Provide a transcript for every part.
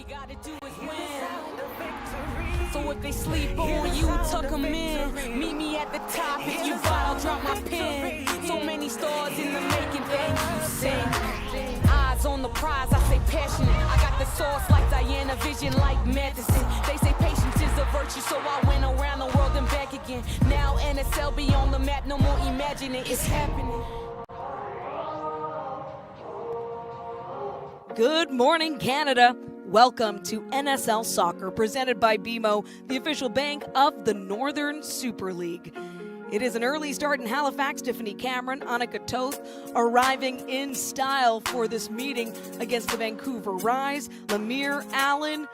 we gotta do is win. So if they sleep on you, tuck them in. Meet me at the top, if you bought, I'll drop my pen. So many stars in the making, thank you, sing. Eyes on the prize, I say passionate. I got the sauce like Diana, vision like medicine. They say patience is a virtue, so I went around the world and back again. Now NSL be on the map, no more imagining, it's happening. Good morning, Canada. Welcome to NSL Soccer, presented by BMO, the official bank of the Northern Super League. It is an early start in Halifax. Tiffany Cameron, Annika Toth arriving in style for this meeting against the Vancouver Rise. Lemire, Allen,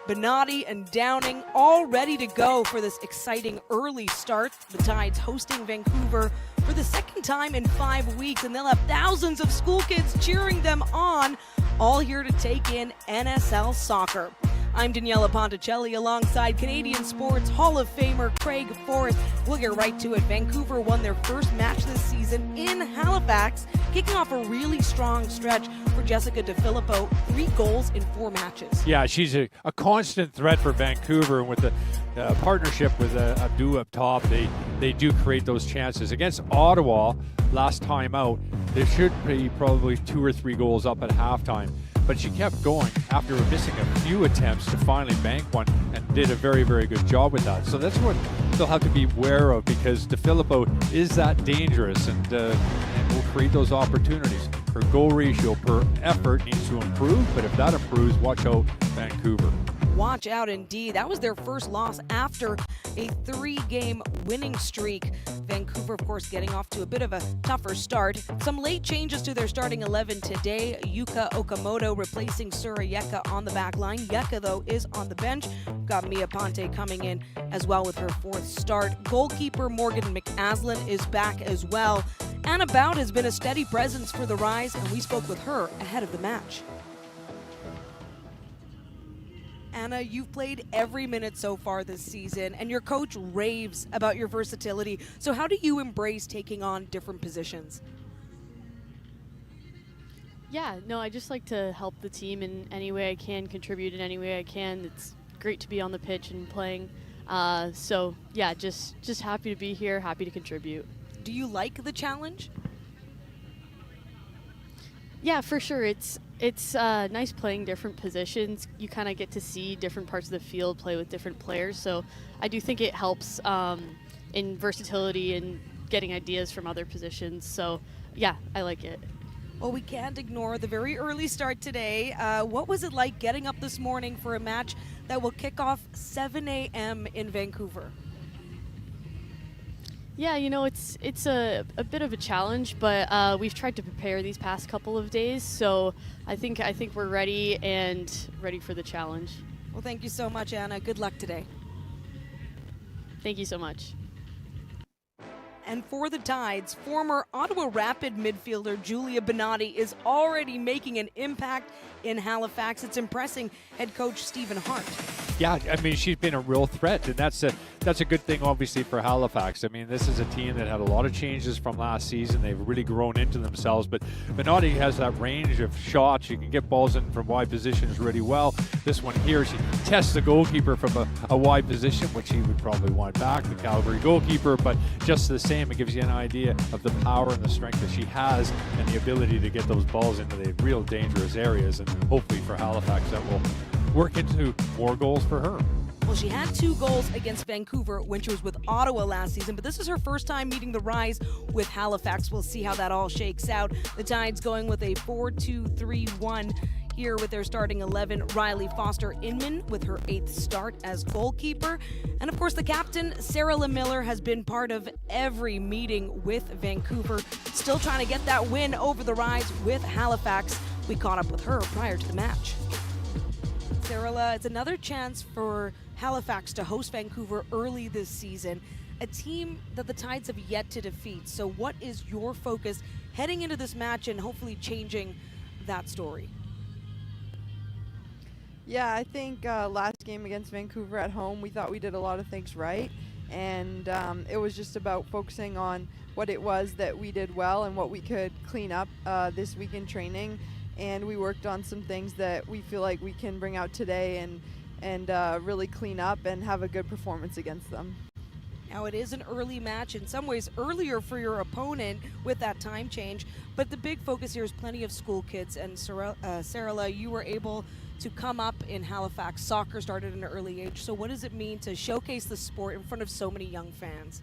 Benatti, and Downing all ready to go for this exciting early start. The Tides hosting Vancouver for the second time in 5 weeks, and they'll have thousands of school kids cheering them on, all here to take in NSL soccer. I'm Daniela Ponticelli alongside Canadian Sports Hall of Famer Craig Forrest. We'll get right to it. Vancouver won their first match this season in Halifax, kicking off a really strong stretch for Jessica DeFilippo, 3 goals in 4 matches. Yeah, she's a constant threat for Vancouver, and with the partnership with Abdu up top, they do create those chances. Against Ottawa, last time out, there should be probably 2 or 3 goals up at halftime. But she kept going after missing a few attempts to finally bank one, and did a very, very good job with that. So that's what they'll have to be aware of, because DeFilippo is that dangerous and will create those opportunities. Her goal ratio per effort needs to improve, but if that improves, watch out, Vancouver. Watch out indeed. That was their first loss after a 3-game winning streak. Vancouver, of course, getting off to a bit of a tougher start. Some late changes to their starting 11 today. Yuka Okamoto replacing Surayeka on the back line. Yeka, though, is on the bench. We've got Mia Ponte coming in as well with her 4th start. Goalkeeper Morgan McAslin is back as well. Anna Bout has been a steady presence for the Rise, and we spoke with her ahead of the match. Anna, you've played every minute so far this season, and your coach raves about your versatility. So how do you embrace taking on different positions? Yeah, no, I just like to help the team in any way I can, contribute in any way I can. It's great to be on the pitch and playing. So, yeah, just happy to be here, happy to contribute. Do you like the challenge? Yeah, for sure. It's nice playing different positions. You kind of get to see different parts of the field, play with different players. So I do think it helps in versatility and getting ideas from other positions. So yeah, I like it. Well, we can't ignore the very early start today. What was it like getting up this morning for a match that will kick off 7 a.m. in Vancouver? Yeah, you know, it's a bit of a challenge, but we've tried to prepare these past couple of days, so I think we're ready and ready for the challenge. Well, thank you so much, Anna. Good luck today. Thank you so much. And for the Tides, former Ottawa Rapid midfielder Julia Benatti is already making an impact in Halifax. It's impressing head coach Stephen Hart. Yeah, I mean, she's been a real threat, and that's a good thing, obviously, for Halifax. I mean, this is a team that had a lot of changes from last season. They've really grown into themselves, but Benatti has that range of shots. She can get balls in from wide positions really well. This one here, she tests the goalkeeper from a wide position, which he would probably want back, the Calgary goalkeeper, but just the same, it gives you an idea of the power and the strength that she has and the ability to get those balls into the real dangerous areas, and hopefully for Halifax that will work into more goals for her. Well, she had 2 goals against Vancouver when she was with Ottawa last season, but this is her first time meeting the Rise with Halifax. We'll see how that all shakes out. The Tides going with a 4-2-3-1 here with their starting 11. Riley Foster-Inman with her 8th start as goalkeeper. And of course, the captain, Sarah Lemiller, has been part of every meeting with Vancouver, still trying to get that win over the Rise with Halifax. We caught up with her prior to the match. Sarah, it's another chance for Halifax to host Vancouver early this season, a team that the Tides have yet to defeat. So what is your focus heading into this match and hopefully changing that story? Yeah, I think last game against Vancouver at home, we thought we did a lot of things right. And it was just about focusing on what it was that we did well and what we could clean up this week in training. and we worked on some things that we feel like we can bring out today and really clean up and have a good performance against them. Now, it is an early match, in some ways earlier for your opponent with that time change, but the big focus here is plenty of school kids. And Sarala, you were able to come up in Halifax. Soccer started at an early age. So what does it mean to showcase the sport in front of so many young fans?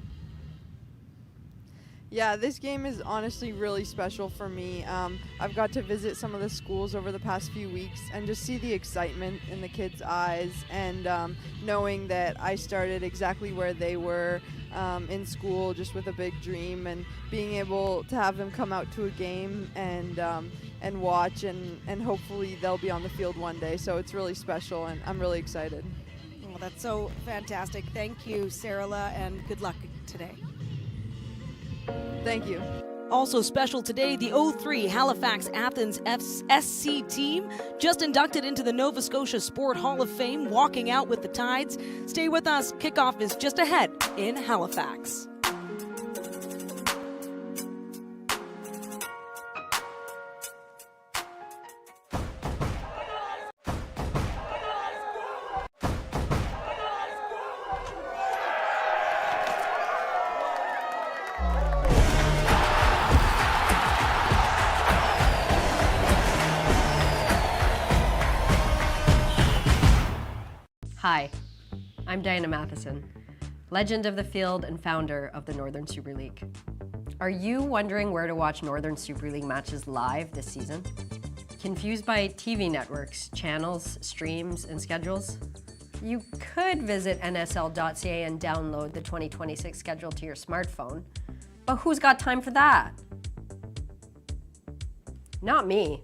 Yeah, this game is honestly really special for me. I've got to visit some of the schools over the past few weeks and just see the excitement in the kids' eyes, and knowing that I started exactly where they were in school, just with a big dream, and being able to have them come out to a game and watch, and hopefully they'll be on the field one day. So it's really special, and I'm really excited. Well, that's so fantastic. Thank you, Sarala, and good luck today. Thank you. Also special today, the 03 Halifax Athens SC team just inducted into the Nova Scotia Sport Hall of Fame, walking out with the Tides. Stay with us. Kickoff is just ahead in Halifax. Hi, I'm Diana Matheson, legend of the field and founder of the Northern Super League. Are you wondering where to watch Northern Super League matches live this season? Confused by TV networks, channels, streams, and schedules? You could visit NSL.ca and download the 2026 schedule to your smartphone, but who's got time for that? Not me.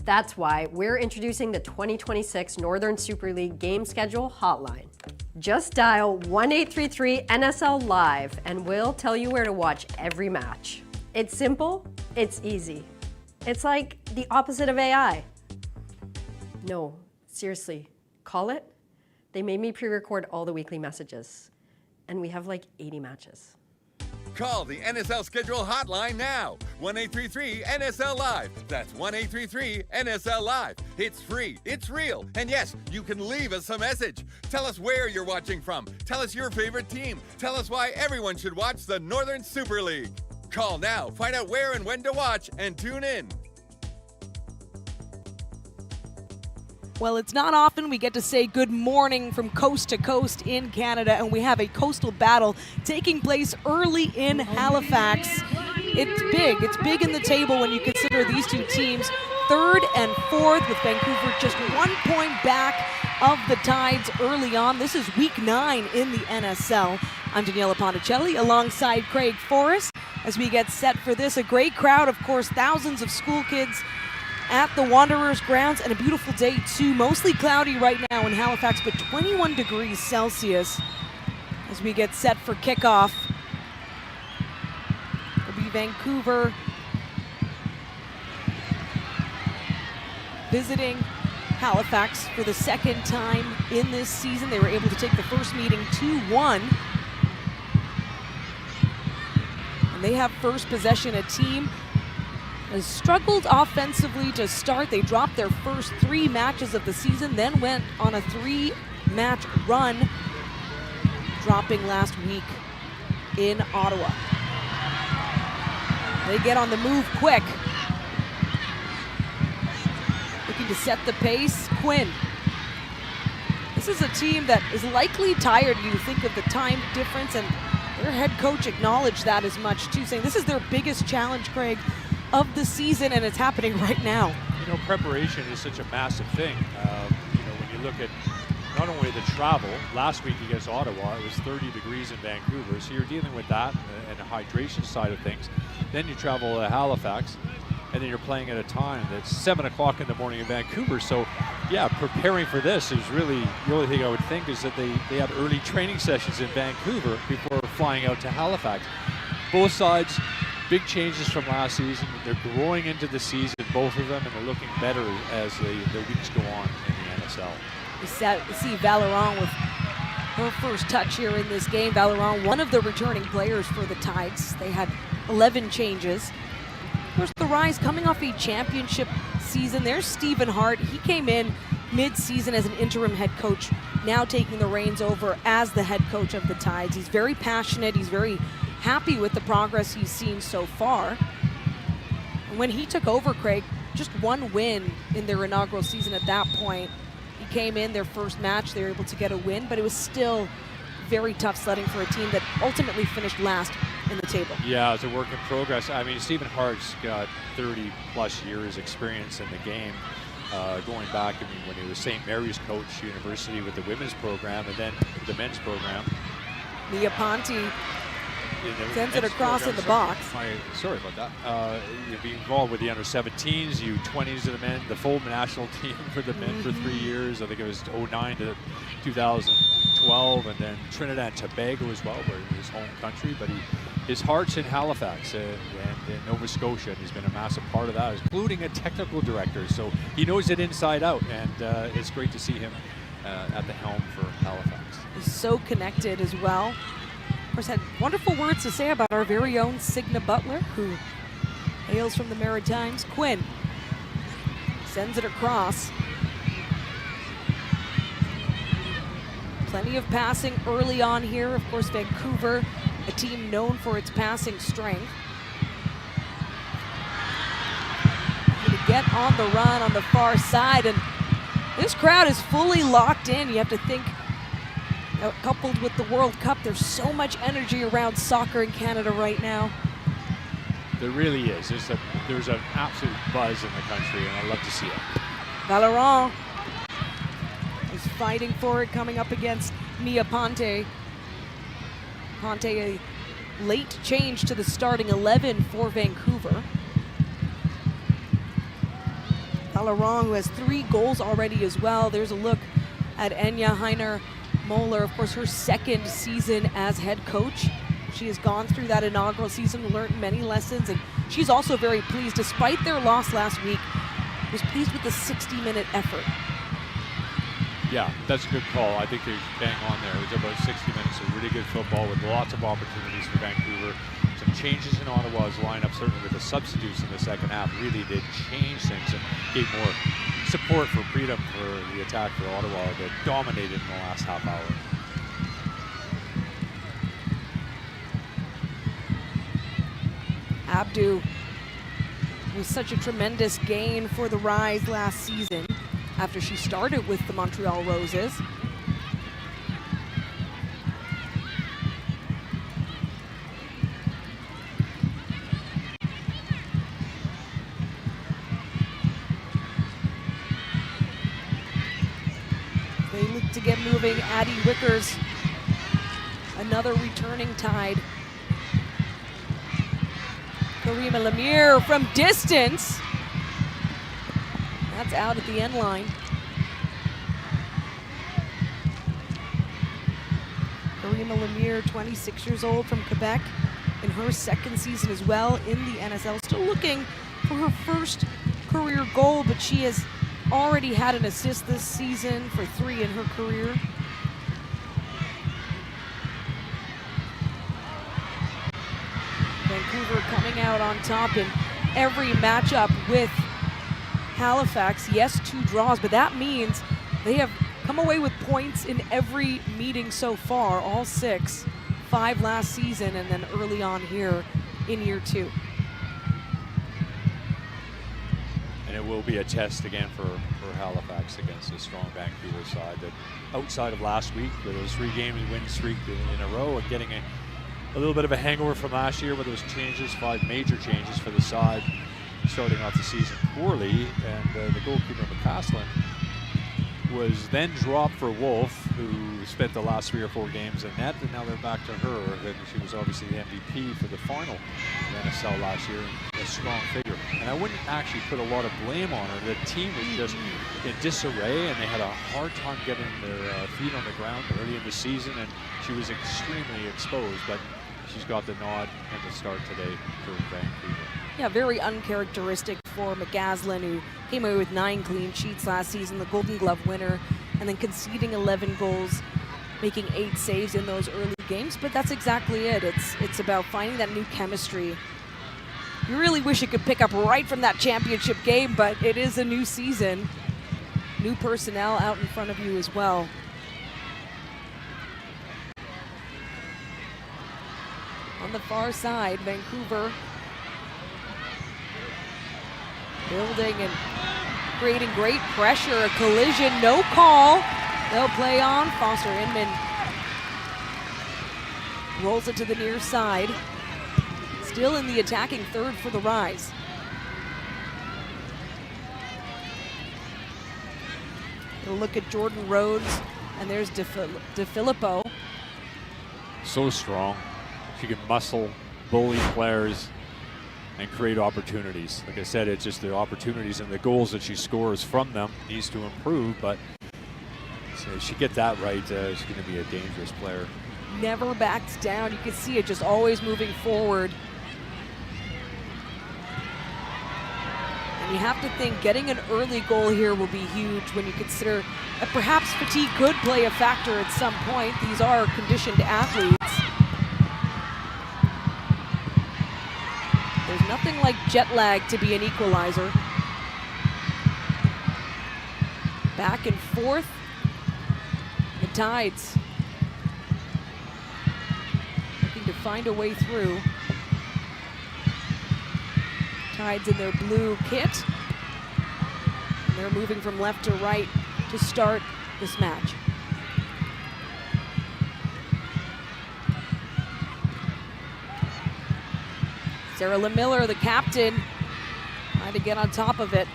That's why we're introducing the 2026 Northern Super League game schedule hotline. Just dial 1-833-NSL Live and we'll tell you where to watch every match. It's simple, it's easy. It's like the opposite of AI. No, seriously, call it. They made me pre-record all the weekly messages, and we have like 80 matches. Call the NSL schedule hotline now. 1-833-NSL Live. That's 1-833-NSL Live. It's free, it's real, and yes, you can leave us a message. Tell us where you're watching from. Tell us your favorite team. Tell us why everyone should watch the Northern Super League. Call now, find out where and when to watch, and tune in. Well, it's not often we get to say good morning from coast to coast in Canada, and we have a coastal battle taking place early in Halifax. It's big in the table when you consider these two teams, third and fourth, with Vancouver just 1 point back of the Tides early on. This is week 9 in the NSL. I'm Daniela Ponticelli alongside Craig Forrest as we get set for this. A great crowd, of course, thousands of school kids at the Wanderers grounds, and a beautiful day too. Mostly cloudy right now in Halifax, but 21 degrees Celsius as we get set for kickoff. It'll be Vancouver visiting Halifax for the second time in this season. They were able to take the first meeting 2-1. And they have first possession, a team has struggled offensively to start. They dropped their first 3 matches of the season, then went on a 3-match run, dropping last week in Ottawa. They get on the move quick. Looking to set the pace. Quinn. This is a team that is likely tired. You think of the time difference, and their head coach acknowledged that as much too, saying this is their biggest challenge, Craig, of the season, and it's happening right now. You know, preparation is such a massive thing. When you look at not only the travel, last week against Ottawa, it was 30 degrees in Vancouver, so you're dealing with that and the hydration side of things. Then you travel to Halifax, and then you're playing at a time that's 7 o'clock in the morning in Vancouver. So, yeah, preparing for this is really, the only thing I would think is that they had early training sessions in Vancouver before flying out to Halifax. Both sides, big changes from last season. They're growing into the season, both of them, and they're looking better as the weeks go on in the NSL. We see Valeron with her first touch here in this game. Valeron, one of the returning players for the Tides. They had 11 changes. course, the Rise coming off a championship season. There's Stephen Hart. He came in mid-season as an interim head coach, now taking the reins over as the head coach of the Tides. He's very passionate. He's very happy with the progress he's seen so far. And when he took over, Craig, just one win in their inaugural season at that point. He came in their first match, they were able to get a win, but it was still very tough sledding for a team that ultimately finished last in the table. Yeah, it's a work in progress. I mean, Stephen Hart's got 30 plus years experience in the game. Going back, I mean, when he was St. Mary's coach, university with the women's program and then the men's program. Mia Ponte sends it across in the box. Sorry about that. You'd be involved with the under-17s, U20s of the men, the full national team for the men for 3 years. I think it was 09 to 2012, and then Trinidad and Tobago as well, where his home country. But his heart's in Halifax and in Nova Scotia, and he's been a massive part of that, including a technical director. So he knows it inside out, and it's great to see him at the helm for Halifax. He's so connected as well. Of course, had wonderful words to say about our very own Signa Butler, who hails from the Maritimes. Quinn sends it across. Plenty of passing early on here. Of course, Vancouver, a team known for its passing strength. Going to get on the run on the far side, and this crowd is fully locked in. You have to think, coupled with the World Cup, there's so much energy around soccer in Canada right now. There really is. There's an absolute buzz in the country, and I love to see it. Valorant is fighting for it, coming up against Mia Ponte. Ponte, a late change to the starting 11 for Vancouver. Valorant, who has 3 goals already as well. There's a look at Enya Heiner-Moller, of course, her second season as head coach. She has gone through that inaugural season, learned many lessons, and she's also very pleased, despite their loss last week, was pleased with the 60-minute effort. Yeah, that's a good call. I think they bang on there. It was about 60 minutes of really good football with lots of opportunities for Vancouver. Some changes in Ottawa's lineup, certainly with the substitutes in the second half, really did change things and gave more support for freedom for the attack for Ottawa that dominated in the last half hour. Abdu was such a tremendous gain for the Rise last season after she started with the Montreal Roses. They look to get moving. Addie Wickers, another returning Tide. Karima Lemire from distance. That's out at the end line. Karima Lemire, 26 years old, from Quebec, in her second season as well in the NSL. Still looking for her first career goal, but she has already had an assist this season for 3 in her career. Vancouver coming out on top in every matchup with Halifax. Yes, 2 draws, but that means they have come away with points in every meeting so far, all 6. 5 last season, and then early on here in year 2. And it will be a test again for Halifax against a strong Vancouver side that, outside of last week, with those 3-game win streak in a row and getting a little bit of a hangover from last year with those changes, 5 major changes for the side, starting off the season poorly. And the goalkeeper, McCaslin, was then dropped for Wolf, who spent the last 3 or 4 games in net, and now they're back to her. And she was obviously the MVP for the final in NSL last year, a strong figure. And I wouldn't actually put a lot of blame on her. The team was just in disarray, and they had a hard time getting their feet on the ground early in the season, and she was extremely exposed. But she's got the nod and the start today for Vancouver. Yeah, very uncharacteristic for McCaslin, who came away with 9 clean sheets last season, the Golden Glove winner, and then conceding 11 goals, making 8 saves in those early games. But that's exactly it. It's about finding that new chemistry You really wish it could pick up right from that championship game, but it is a new season. New personnel out in front of you as well. On the far side, Vancouver building and creating great pressure. A collision, no call. They'll play on. Foster Inman rolls it to the near side. Still in the attacking third for the Rise. We'll look at Jordan Rhodes, and there's DeFilippo. So strong. She can muscle, bully players, and create opportunities. Like I said, it's just the opportunities and the goals that she scores from them needs to improve, but so if she get that right, she's going to be a dangerous player. Never backs down. You can see it just always moving forward. And you have to think getting an early goal here will be huge when you consider that perhaps fatigue could play a factor at some point. These are conditioned athletes. There's nothing like jet lag to be an equalizer. Back and forth. The Tides looking to find a way through. Tides in their blue kit. And they're moving from left to right to start this match. Sarah LeMiller, the captain, trying to get on top of it.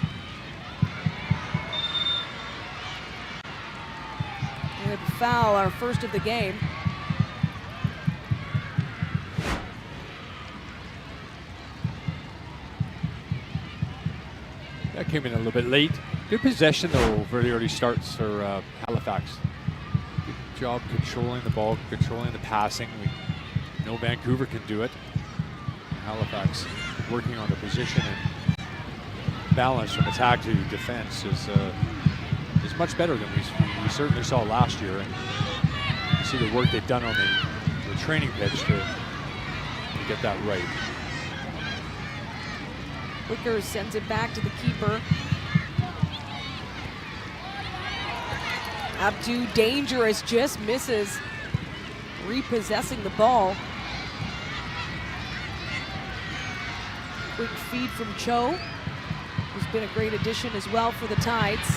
And a foul, our first of the game. That came in a little bit late. Good possession though, very early starts for Halifax. Good job controlling the ball, controlling the passing. We know Vancouver can do it. Halifax working on the position and balance from attack to defense is much better than we certainly saw last year. And you see the work they've done on the training pitch to get that right. Wicker sends it back to the keeper. Abdu dangerous, just misses repossessing the ball. Quick feed from Cho, who's been a great addition as well for the Tides.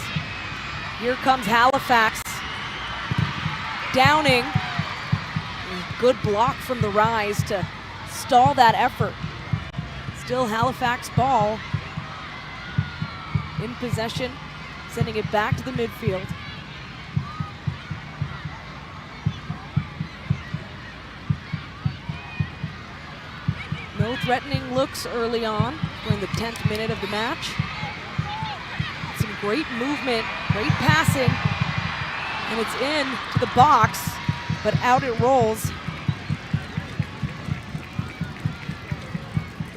Here comes Halifax. Downing. Good block from the Rise to stall that effort. Still Halifax ball. In possession, sending it back to the midfield. No threatening looks early on during the 10th minute of the match. Some great movement, great passing, and it's in to the box, but out it rolls.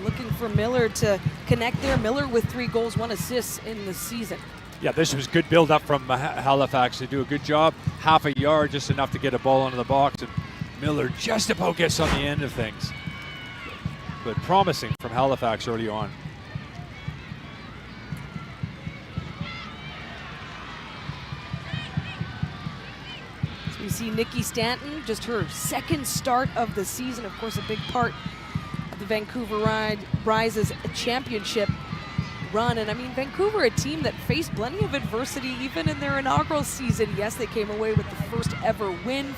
Looking for Miller to connect there. Miller with 3 goals, 1 assist in the season. Yeah, this was good build-up from Halifax. They do a good job. Half a yard, just enough to get a ball into the box, and Miller just about gets on the end of things. But promising from Halifax early on. So we see Nikki Stanton, just her second start of the season. Of course, a big part of the Vancouver Rise's championship run. And I mean, Vancouver, a team that faced plenty of adversity even in their inaugural season. Yes, they came away with the first ever win.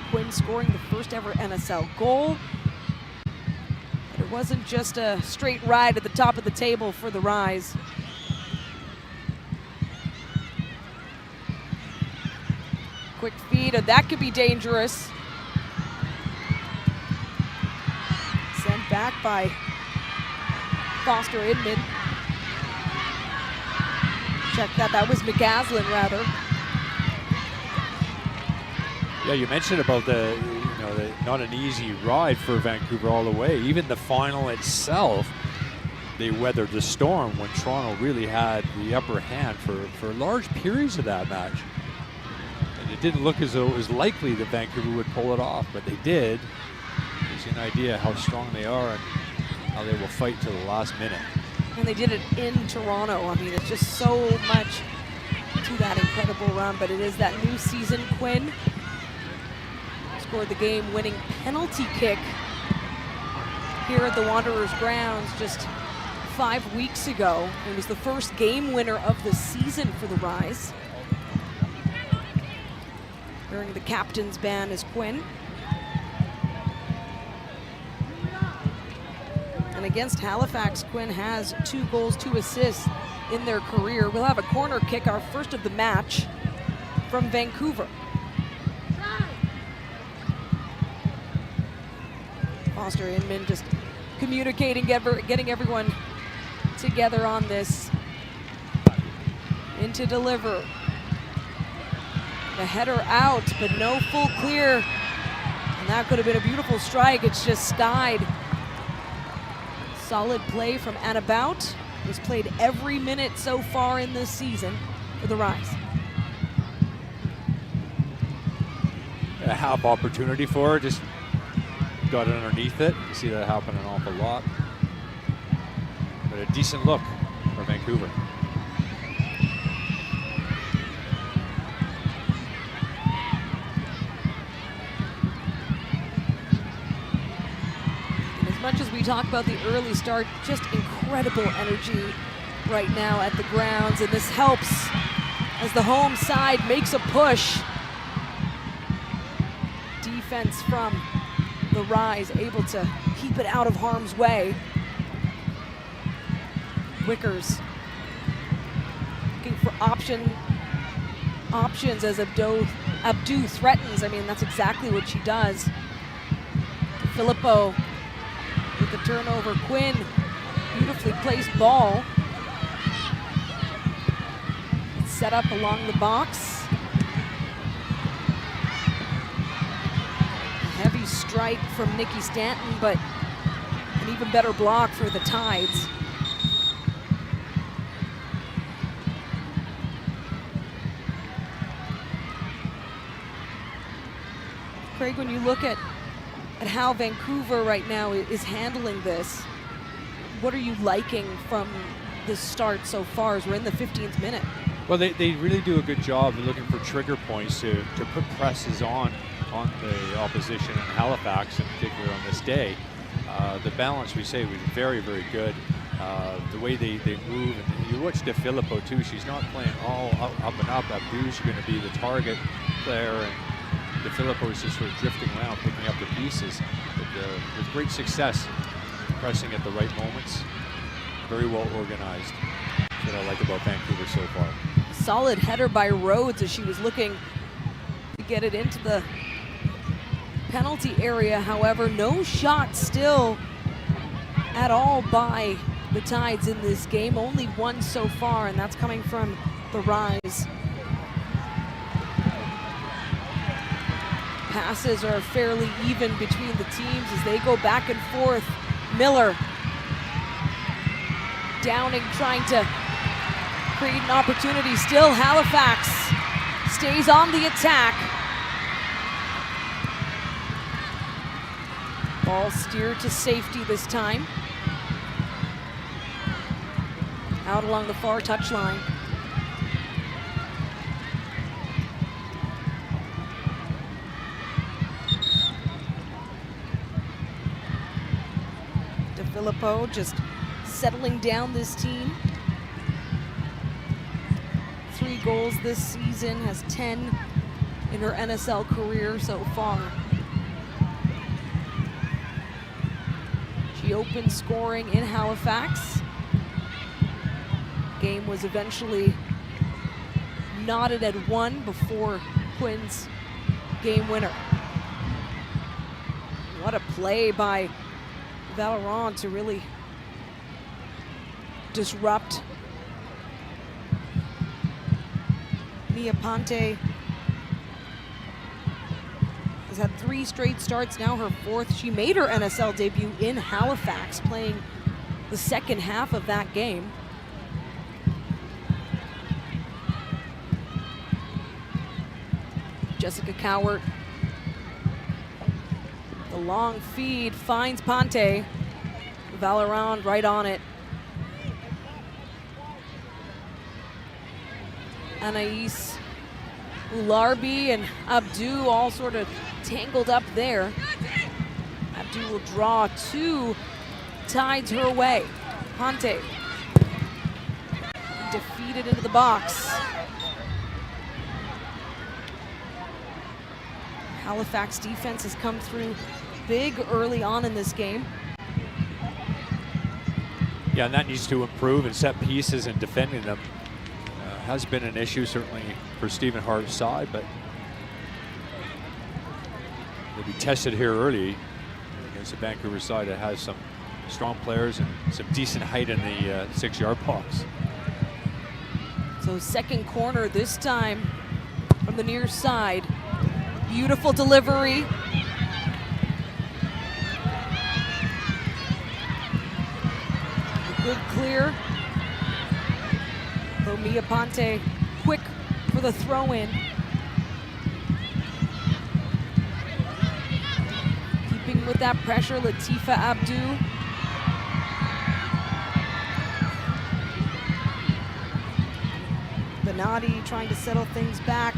Quinn scoring the first ever NSL goal. It wasn't just a straight ride at the top of the table for the Rise. Quick feed, and that could be dangerous. Sent back by Foster Inman. Check that was McCaslin rather. Yeah, you mentioned about not an easy ride for Vancouver all the way. Even the final itself, they weathered the storm when Toronto really had the upper hand for large periods of that match. And it didn't look as though it was likely that Vancouver would pull it off, but they did. Gives you an idea how strong they are. And how they will fight to the last minute. And they did it in Toronto. I mean, it's just so much to that incredible run, but it is that new season. Quinn scored the game-winning penalty kick here at the Wanderers grounds just 5 weeks ago. It was the first game winner of the season for the Rise. Wearing the captain's band is Quinn. And against Halifax, Quinn has 2 goals, 2 assists in their career. We'll have a corner kick, our first of the match, from Vancouver. Foster Inman just communicating, getting everyone together on this. In to deliver. The header out, but no full clear. And that could have been a beautiful strike. It's just skied. Solid play from Anabout. Was played every minute so far in this season for the Rise. A half opportunity for her, just got it underneath it. You see that happen an awful lot. But a decent look for Vancouver. As much as we talk about the early start, just incredible energy right now at the grounds, and this helps as the home side makes a push. Defense from the Rise able to keep it out of harm's way. Wickers looking for options as Abdu threatens. I mean, that's exactly what she does. Filippo with the turnover. Quinn, beautifully placed ball. It's set up along the box. A heavy strike from Nikki Stanton, but an even better block for the Tides. Craig, when you look at how Vancouver right now is handling this, what are you liking from the start so far as we're in the 15th minute? Well, they really do a good job of looking for trigger points to put presses on the opposition in Halifax, in particular on this day. The balance, we say, was very, very good. The way they move, and you watch De Filippo too, she's not playing all up and up. Abdu's going to be the target player, and De Filippo is just sort of drifting around, picking up the pieces, but with great success, pressing at the right moments. Very well organized. That's what I like about Vancouver so far. Solid header by Rhodes as she was looking to get it into the penalty area. However, no shot still at all by the Tides in this game. Only one so far, and that's coming from the Rise. Passes are fairly even between the teams as they go back and forth. Miller, Downing trying to create an opportunity. Still Halifax stays on the attack. Ball steered to safety this time. Out along the far touchline. De Filippo just settling down this team. 3 goals this season, has 10 in her NSL career so far. She opened scoring in Halifax. Game was eventually knotted at 1 before Quinn's game winner. What a play by Valeron to really disrupt. Mia Ponte has had 3 straight starts, now her 4th. She made her NSL debut in Halifax, playing the second half of that game. Jessica Cowart, the long feed finds Ponte. Valorant right on it. Anais, Larbi, and Abdu all sort of tangled up there. Abdu will draw 2 Tides her way. Ponte defeated into the box. Halifax defense has come through big early on in this game. Yeah, and that needs to improve, and set pieces and defending them has been an issue certainly for Stephen Hart's side, but they'll be tested here early against the Vancouver side that has some strong players and some decent height in the 6-yard box. So second corner this time from the near side. Beautiful delivery. A good clear. Though Mia Ponte quick for the throw in. Keeping with that pressure, Latifa Abdu. Benatti trying to settle things back.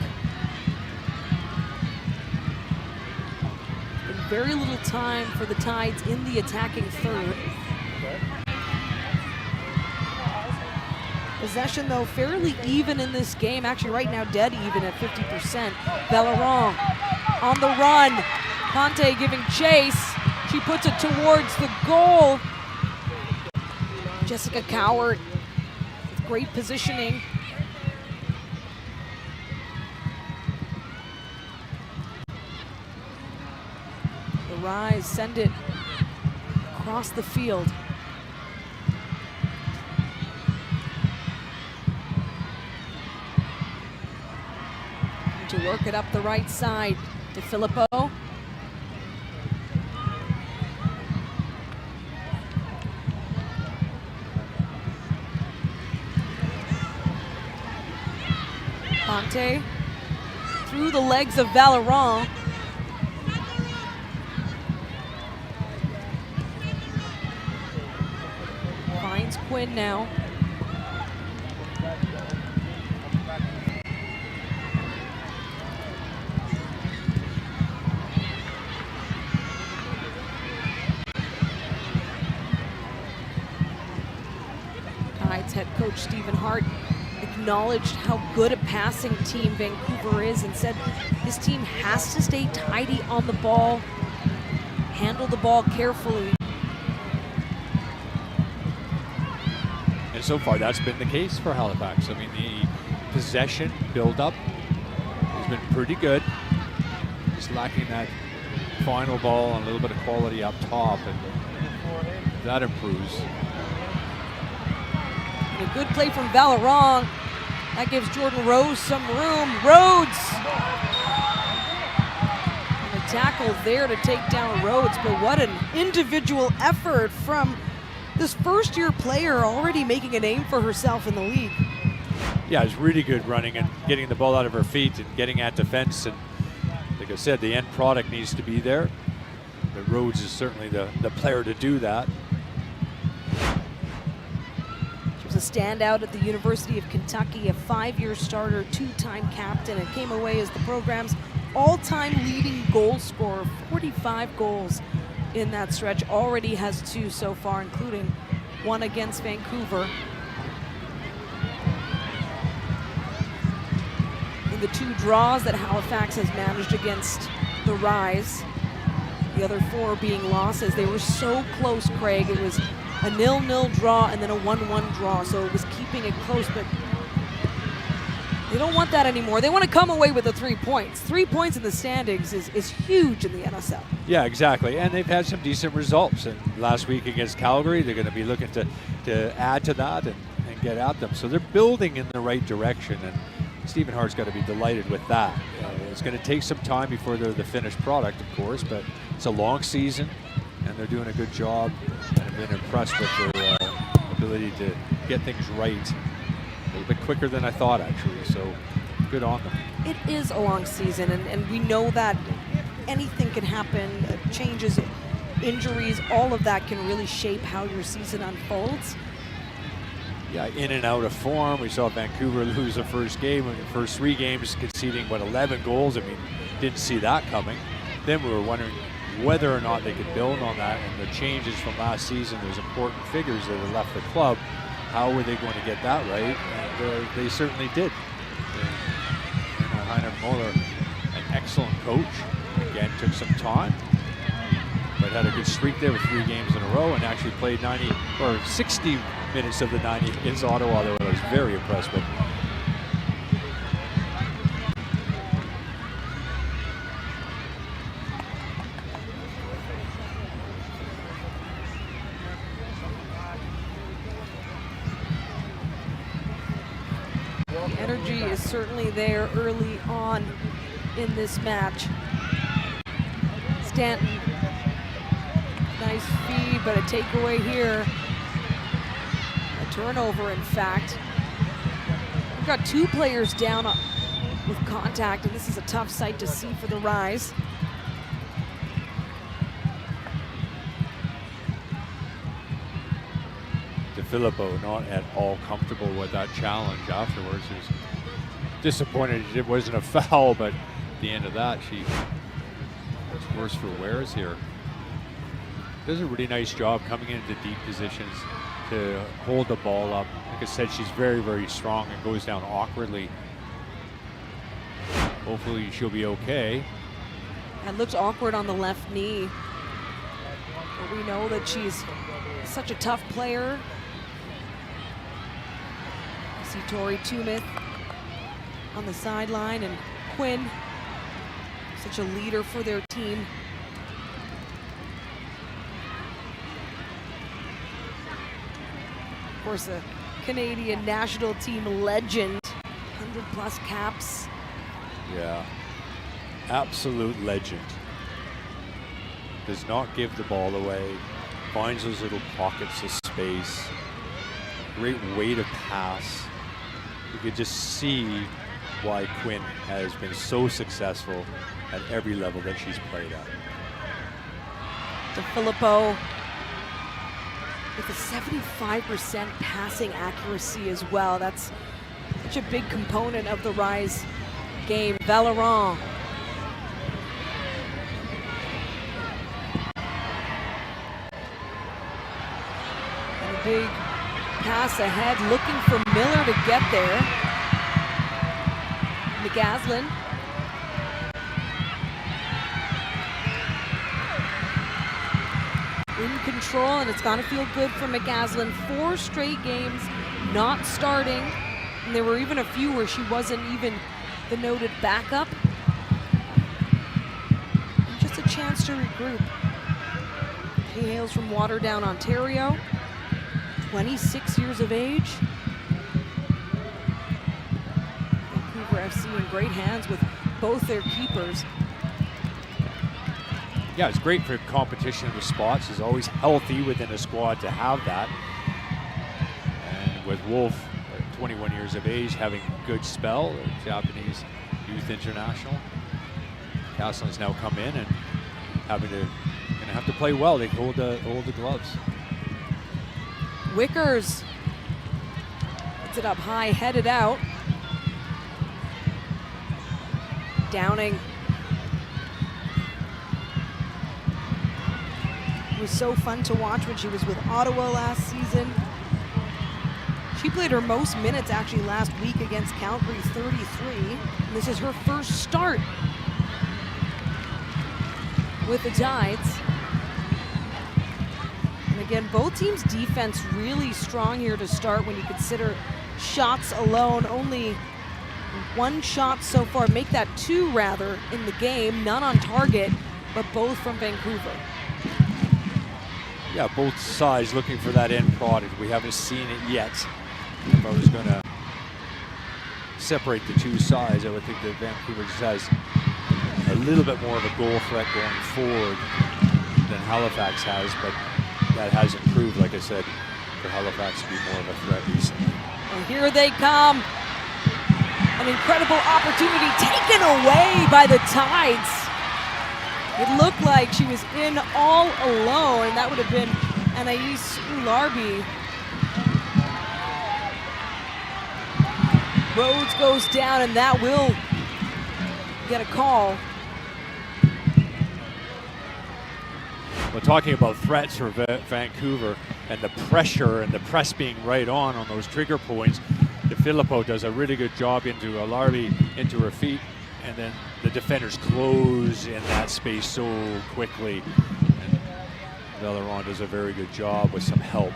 And very little time for the Tides in the attacking third. Possession, though, fairly even in this game. Actually, right now, dead even at 50%. Belleron on the run. Ponte giving chase. She puts it towards the goal. Jessica Cowart with great positioning. The Rise send it across the field. To work it up the right side to Filippo. Ponte through the legs of Valorant. Finds Quinn now. Head coach Stephen Hart acknowledged how good a passing team Vancouver is and said this team has to stay tidy on the ball, handle the ball carefully. And so far that's been the case for Halifax. I mean, the possession build-up has been pretty good. Just lacking that final ball and a little bit of quality up top, and that improves. A good play from Valorant. That gives Jordan Rose some room. Rhodes! And a tackle there to take down Rhodes, but what an individual effort from this first-year player already making a name for herself in the league. Yeah, it's really good running and getting the ball out of her feet and getting at defense. And like I said, the end product needs to be there. But Rhodes is certainly the player to do that. A standout at the University of Kentucky, a 5-year starter, 2-time captain, and came away as the program's all-time leading goal scorer, 45 goals in that stretch. Already has 2 so far, including 1 against Vancouver. In the 2 draws that Halifax has managed against the Rise, the other 4 being losses. They were so close, Craig. It was a 0-0 draw and then a 1-1 draw, so it was keeping it close, but they don't want that anymore. They want to come away with the 3 points. 3 points in the standings is huge in the NSL. Yeah, exactly, and they've had some decent results. And last week against Calgary, they're going to be looking to add to that and get at them. So they're building in the right direction, and Stephen Hart's got to be delighted with that. It's going to take some time before they're the finished product, of course, but it's a long season, and they're doing a good job. I've been impressed with their ability to get things right a little bit quicker than I thought, actually, so good on them. It is a long season, and we know that anything can happen, changes injuries, all of that can really shape how your season unfolds. Yeah, in and out of form. We saw Vancouver lose the first game, in the first 3 games conceding, 11 goals. I mean, didn't see that coming. Then we were wondering whether or not they could build on that, and the changes from last season, those important figures that had left the club, how were they going to get that right? And they certainly did. Heiner Muller, an excellent coach, again, took some time, but had a good streak there with 3 games in a row, and actually played 60 minutes of the 90 against Ottawa, that I was very impressed with. The energy is certainly there early on in this match. Stanton, nice feed, but a takeaway here. A turnover, in fact. We've got 2 players down with contact, and this is a tough sight to see for the Rise. Filippo not at all comfortable with that challenge afterwards. He was disappointed it wasn't a foul, but at the end of that, it's worse for wears here. Does a really nice job coming into deep positions to hold the ball up. Like I said, she's very, very strong and goes down awkwardly. Hopefully she'll be okay. It looks awkward on the left knee, but we know that she's such a tough player. See Tori Tumith on the sideline, and Quinn, such a leader for their team. Of course, a Canadian national team legend, 100+ caps. Yeah, absolute legend. Does not give the ball away, finds those little pockets of space. Great way to pass. You could just see why Quinn has been so successful at every level that she's played at. DeFilippo with a 75% passing accuracy as well. That's such a big component of the Rise game. Valeron. And a big pass ahead, looking for Miller to get there. McGaslin. In control, and it's gonna feel good for McGaslin. 4 straight games not starting, and there were even a few where she wasn't even the noted backup. And just a chance to regroup. She hails from Waterdown, Ontario. 26 years of age. Vancouver FC in great hands with both their keepers. Yeah, it's great for competition in the spots. It's always healthy within a squad to have that. And with Wolf, 21 years of age, having a good spell, a Japanese youth international. Castleton's now come in and gonna have to play well. They hold the gloves. Wickers puts it up high, headed out. Downing. It was so fun to watch when she was with Ottawa last season. She played her most minutes actually last week against Calgary, 33. And this is her first start with the Tides. And again, both teams' defense really strong here to start when you consider shots alone. Only 1 shot so far, make that 2 rather in the game, none on target, but both from Vancouver. Yeah, both sides looking for that end product. We haven't seen it yet. If I was going to separate the 2 sides, I would think that Vancouver just has a little bit more of a goal threat going forward than Halifax has, but that has improved, like I said, for Halifax to be more of a threat recently. And here they come. An incredible opportunity taken away by the Tides. It looked like she was in all alone, and that would have been Anais Ularbi. Rhodes goes down, and that will get a call. Well, talking about threats for Vancouver and the pressure and the press being right on those trigger points, DeFilippo does a really good job into Ularbi, into her feet, and then the defenders close in that space so quickly. And Valeron does a very good job with some help.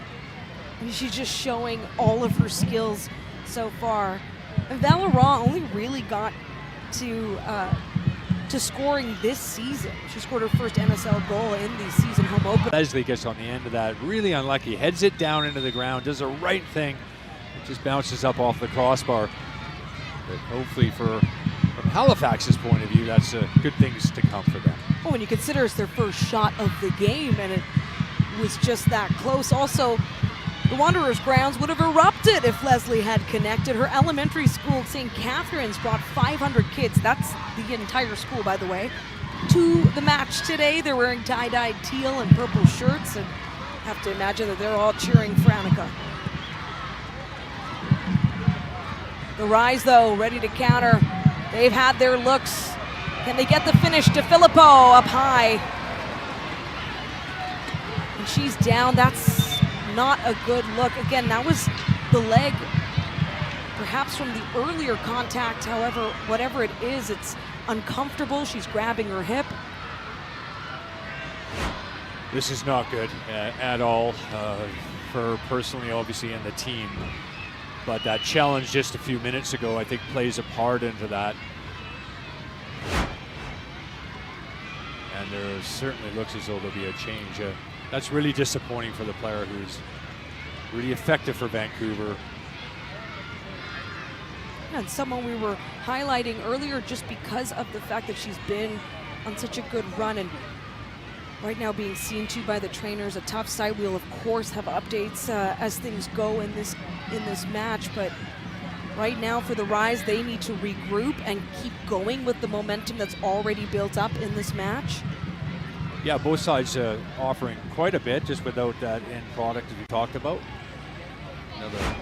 And she's just showing all of her skills so far. And Valeron only really got to scoring this season. She scored her first NSL goal in the season home opener. Leslie gets on the end of that, really unlucky, heads it down into the ground, does the right thing, it just bounces up off the crossbar. But hopefully from Halifax's point of view, that's good things to come for them. Oh, when you consider it's their first shot of the game, and it was just that close. Also, the Wanderers' grounds would have erupted if Leslie had connected. Her elementary school, St. Catherine's, brought 500 kids. That's the entire school, by the way, to the match today. They're wearing tie-dyed teal and purple shirts, and I have to imagine that they're all cheering for Annika. The Rise, though, ready to counter. They've had their looks. Can they get the finish? DeFilippo up high. And she's down. That's not a good look. Again, that was the leg, perhaps from the earlier contact. However, whatever it is, it's uncomfortable. She's grabbing her hip. This is not good at all for her personally, obviously, and the team. But that challenge just a few minutes ago, I think, plays a part into that. And there certainly looks as though there'll be a change. That's really disappointing for the player who's really effective for Vancouver. And someone we were highlighting earlier just because of the fact that she's been on such a good run and right now being seen to by the trainers. A tough side. We'll of course have updates as things go in this match, but right now for the Rise, they need to regroup and keep going with the momentum that's already built up in this match. Yeah, both sides offering quite a bit, just without that end product that we talked about. Another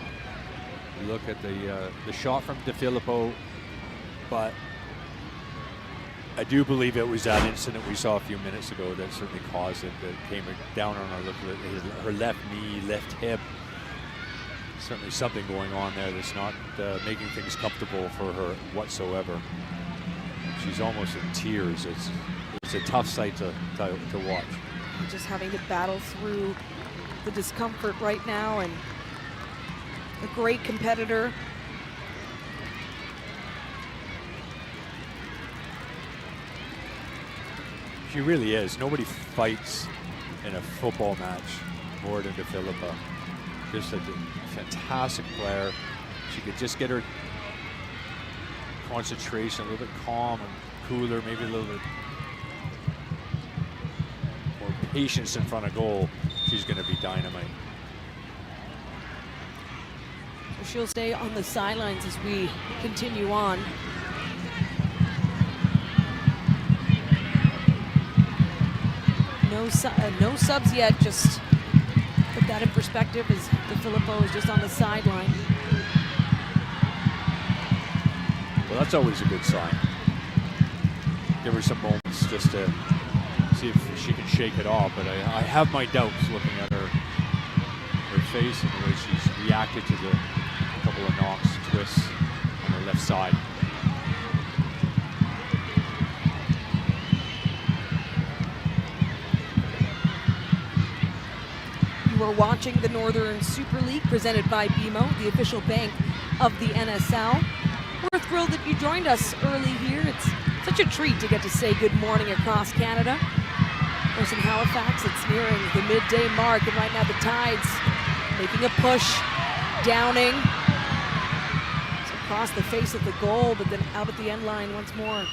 look at the shot from DeFilippo, but I do believe it was that incident we saw a few minutes ago that certainly caused it. That came down on her left knee, left hip. Certainly something going on there that's not making things comfortable for her whatsoever. She's almost in tears. It's a tough sight to watch. Just having to battle through the discomfort right now, and a great competitor. She really is. Nobody fights in a football match more than DeFilippo. Just a fantastic player. She could just get her concentration a little bit calm and cooler, maybe a little bit more patience in front of goal. She's going to be dynamite. So she'll stay on the sidelines as we continue on. No subs yet, just put that in perspective as DeFilippo is just on the sideline. Well, that's always a good sign. Give her some moments just to see if she can shake it off, but I have my doubts looking at her face and the way she's reacted to the couple of knocks, twists on her left side. You are watching the Northern Super League presented by BMO, the official bank of the NSL. We're thrilled that you joined us early here. It's such a treat to get to say good morning across Canada. Of course, in Halifax, it's nearing the midday mark, and right now the Tides making a push, downing. It's across the face of the goal, but then out at the end line once more.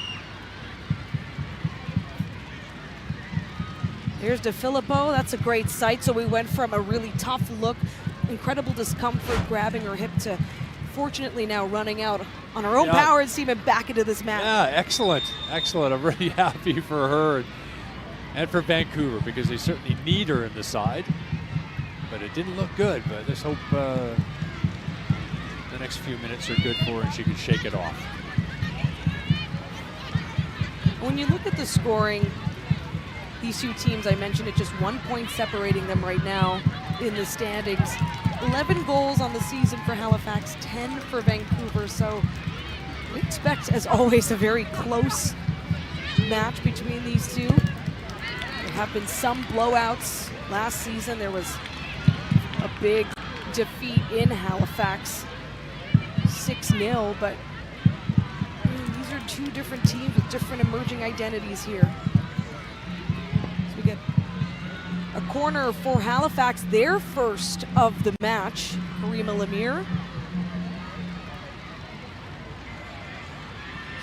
Here's DeFilippo. That's a great sight. So we went from a really tough look, incredible discomfort, grabbing her hip, to fortunately now running out on her own power and steaming back into this match. Yeah, excellent. Excellent. I'm really happy for her. and for Vancouver, because they certainly need her in the side. But it didn't look good, but let's hope the next few minutes are good for her and she can shake it off. When you look at the scoring, these two teams, I mentioned it, just 1 point separating them right now in the standings. 11 goals on the season for Halifax, 10 for Vancouver. So we expect, as always, a very close match between these two. There have been some blowouts. Last season, there was a big defeat in Halifax, 6-0, but these are two different teams with different emerging identities here. So we get a corner for Halifax, their first of the match. Karima Lemire.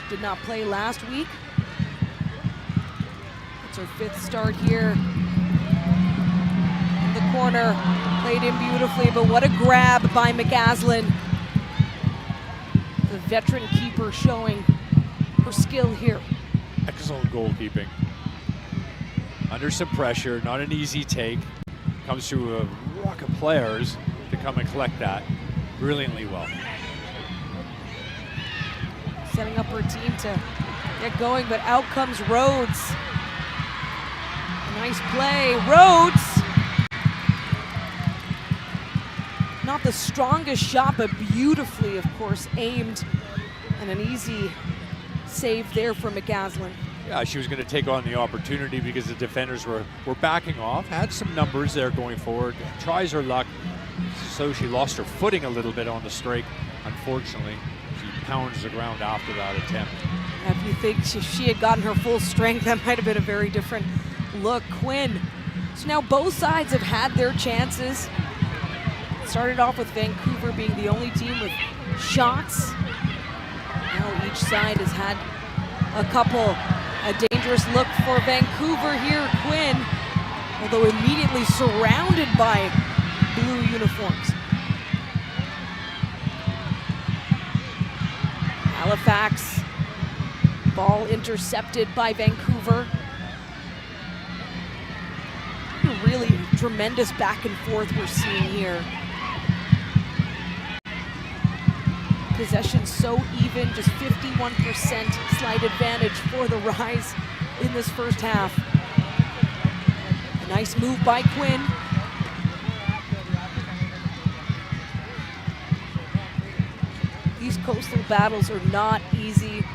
She did not play last week. It's her 5th start here. In the corner, played in beautifully, but what a grab by McCaslin. The veteran keeper showing her skill here. Excellent goalkeeping. Under some pressure, not an easy take. Comes through a ruck of players to come and collect that brilliantly well. Setting up her team to get going, but out comes Rhodes. A nice play, Rhodes! Not the strongest shot, but beautifully, of course, aimed. And an easy save there for McCaslin. Yeah, she was going to take on the opportunity because the defenders were backing off. Had some numbers there going forward. Tries her luck. So she lost her footing a little bit on the strike. Unfortunately, she pounds the ground after that attempt. If you think she had gotten her full strength, that might have been a very different look. Quinn. So now both sides have had their chances. Started off with Vancouver being the only team with shots. Now each side has had a couple. A dangerous look for Vancouver here. Quinn, although immediately surrounded by blue uniforms. Halifax, ball intercepted by Vancouver. A really tremendous back and forth we're seeing here. Possession so even, just 51% slight advantage for the Rise in this first half. A nice move by Quinn. These coastal battles are not easy.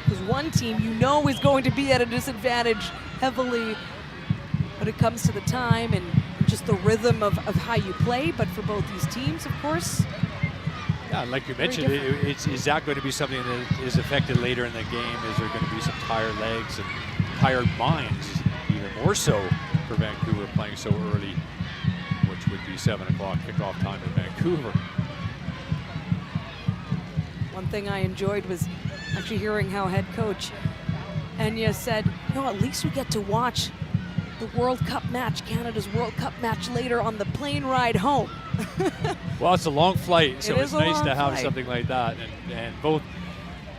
Because one team you know is going to be at a disadvantage heavily when it comes to the time and just the rhythm of how you play, but for both these teams, of course. Yeah, like you mentioned, is that going to be something that is affected later in the game? Is there going to be some tired legs and tired minds, even more so for Vancouver playing so early, which would be 7 o'clock kickoff time in Vancouver. One thing I enjoyed was actually hearing how head coach Enya said, at least we get to watch the World Cup match, Canada's World Cup match later on the plane ride home. Well, it's a long flight, so it's nice to have flight. something like that. And both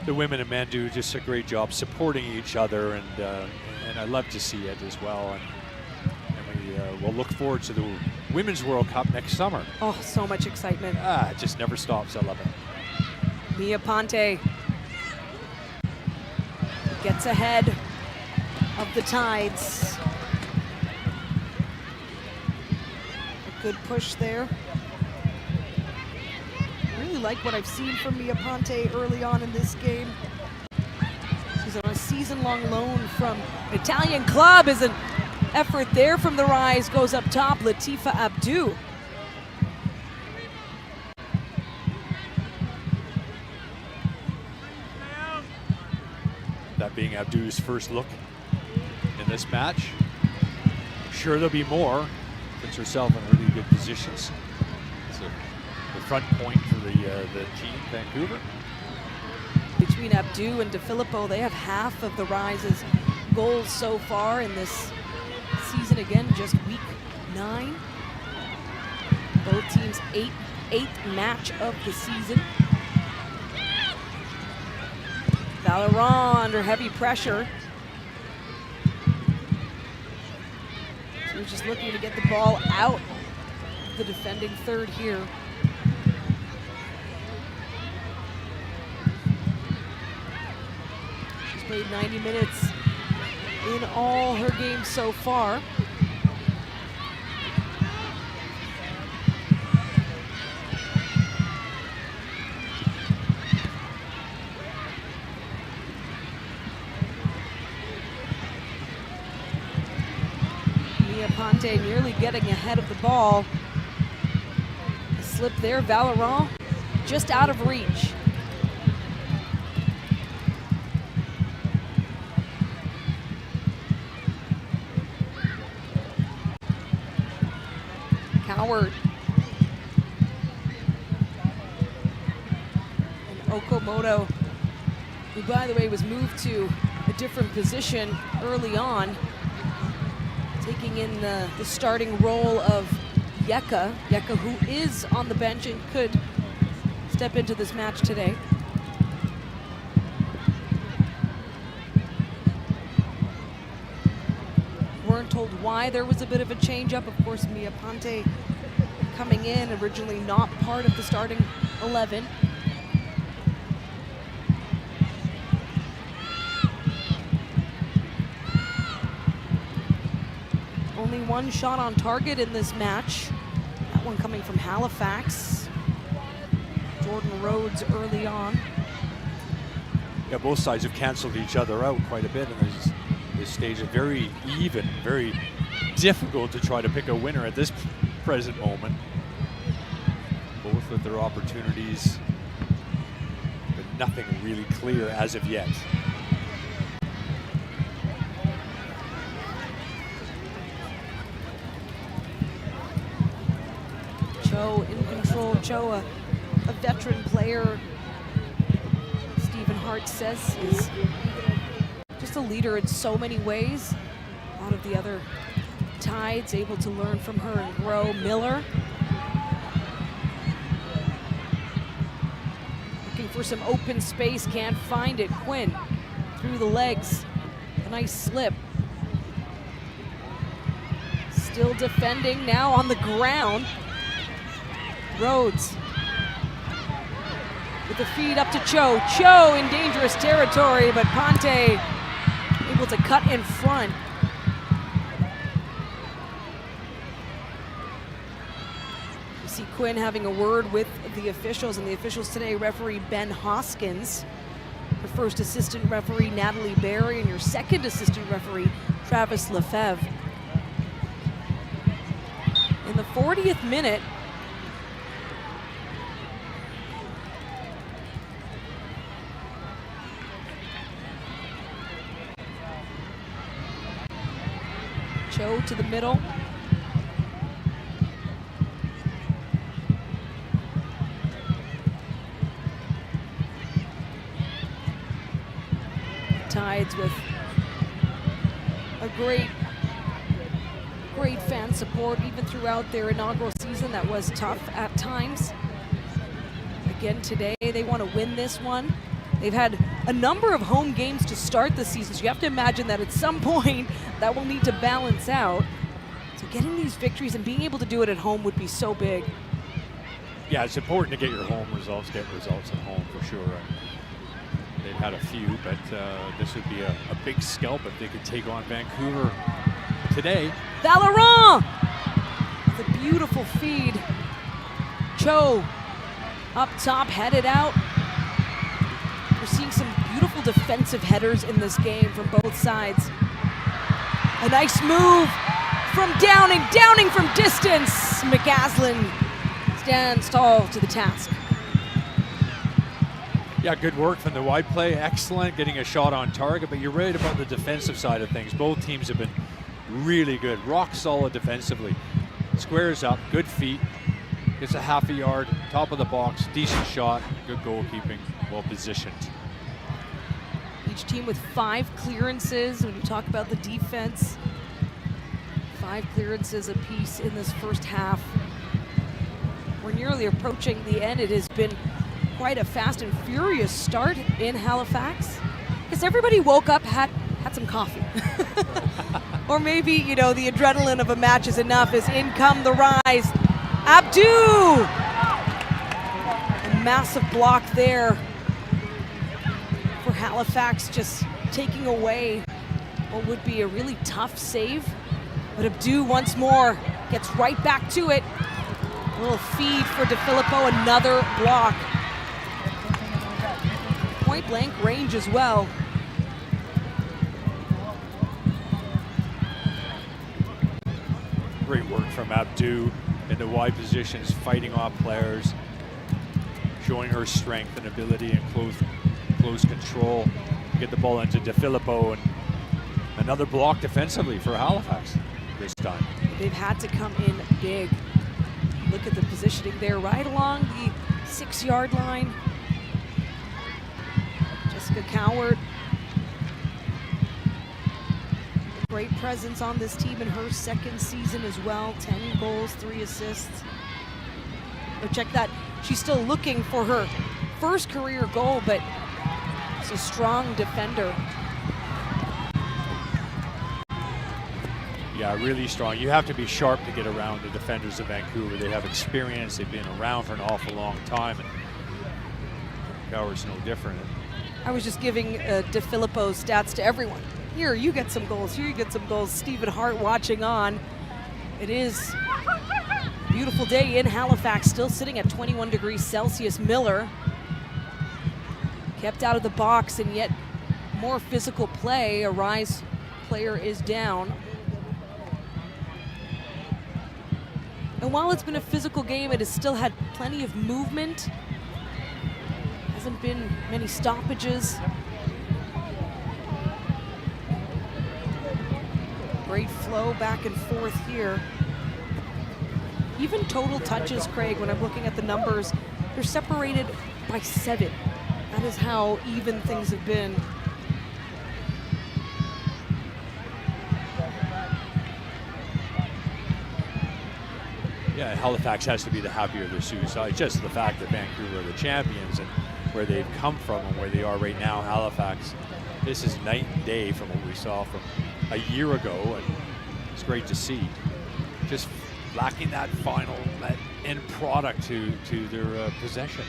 the women and men do just a great job supporting each other, and I love to see it as well. And we'll look forward to the Women's World Cup next summer. Oh, so much excitement. It just never stops. I love it. Mia Ponte gets ahead of the Tides. Good push there. Really like what I've seen from Mia Ponte early on in this game. She's on a season-long loan from an Italian club. Is an effort there from the Rise. Goes up top, Latifa Abdou. That being Abdou's first look in this match. I'm sure there'll be more. Puts herself in really good positions. It's the front point for the team, Vancouver. Between Abdou and DeFilippo, they have half of the Rise's goals so far in this season. Again, just week 9. Both teams' eighth match of the season. Valeron under heavy pressure. So he's just looking to get the ball out. The defending third here. She's played 90 minutes in all her games so far. Ponte nearly getting ahead of the ball. A slip there, Valorant just out of reach. Coward. And Okamoto, who by the way was moved to a different position early on, taking in the starting role of Yeka, who is on the bench and could step into this match today. Weren't told why there was a bit of a change-up. Of course, Mia Ponte coming in, originally not part of the starting 11. Only one shot on target in this match. That one coming from Halifax. Jordan Rhodes early on. Yeah, both sides have canceled each other out quite a bit in this stage. Is very even, very difficult to try to pick a winner at this present moment. Both with their opportunities, but nothing really clear as of yet. Cho in control. Cho, a veteran player, Stephen Hart says, is just a leader in so many ways. A lot of the other Tides able to learn from her and grow. Miller looking for some open space, can't find it. Quinn through the legs, a nice slip. Still defending, now on the ground. Rhodes with the feed up to Cho. Cho in dangerous territory, but Ponte able to cut in front. You see Quinn having a word with the officials, and the officials today, referee Ben Hoskins, your first assistant referee Natalie Barry, and your second assistant referee Travis Lefebvre. In the 40th minute, Cho to the middle. Tides with a great fan support even throughout their inaugural season that was tough at times. Again today, they want to win this one. They've had a number of home games to start the season, so you have to imagine that at some point that will need to balance out. So getting these victories and being able to do it at home would be so big. Yeah, it's important to get your home results, get results at home for sure. They've had a few, but this would be a big scalp if they could take on Vancouver today. Valorant! The beautiful feed. Cho up top, headed out. We're seeing some beautiful defensive headers in this game from both sides. A nice move from Downing. Downing from distance. McCaslin stands tall to the task. Yeah, good work from the wide play. Excellent, getting a shot on target, but you're right about the defensive side of things. Both teams have been really good, rock solid defensively. Squares up, good feet, gets a half a yard, top of the box, decent shot, good goalkeeping, well positioned. Each team with 5 clearances. When you talk about the defense, 5 clearances apiece in this first half. We're nearly approaching the end. It has been quite a fast and furious start in Halifax. Because everybody woke up, had some coffee. Or maybe, you know, the adrenaline of a match is enough as in come the rise. Abdu! A massive block there for Halifax, just taking away what would be a really tough save. But Abdu once more gets right back to it. A little feed for DeFilippo, another block. Point blank range as well. Great work from Abdu in the wide positions, fighting off players, showing her strength and ability and close control. Get the ball into DeFilippo, and another block defensively for Halifax this time. They've had to come in big. Look at the positioning there, right along the 6-yard line. Jessica Coward, great presence on this team in her second season as well. 10 goals, 3 assists. But check that, she's still looking for her first career goal, but she's a strong defender. Yeah, really strong. You have to be sharp to get around the defenders of Vancouver. They have experience. They've been around for an awful long time. And Coward's no different. I was just giving DeFilippo's stats to everyone. Here, you get some goals. Here, you get some goals. Stephen Hart watching on. It is a beautiful day in Halifax, still sitting at 21 degrees Celsius. Miller kept out of the box, and yet more physical play. A Rise player is down. And while it's been a physical game, it has still had plenty of movement. Hasn't been many stoppages. Great flow back and forth here. Even total touches, Craig, when I'm looking at the numbers, they're separated by 7. That is how even things have been. Yeah, Halifax has to be the happier of the two sides. Just the fact that Vancouver are the champions and where they've come from and where they are right now, Halifax, this is night and day from what we saw from a year ago, and it's great to see. Just lacking that end product to their possession.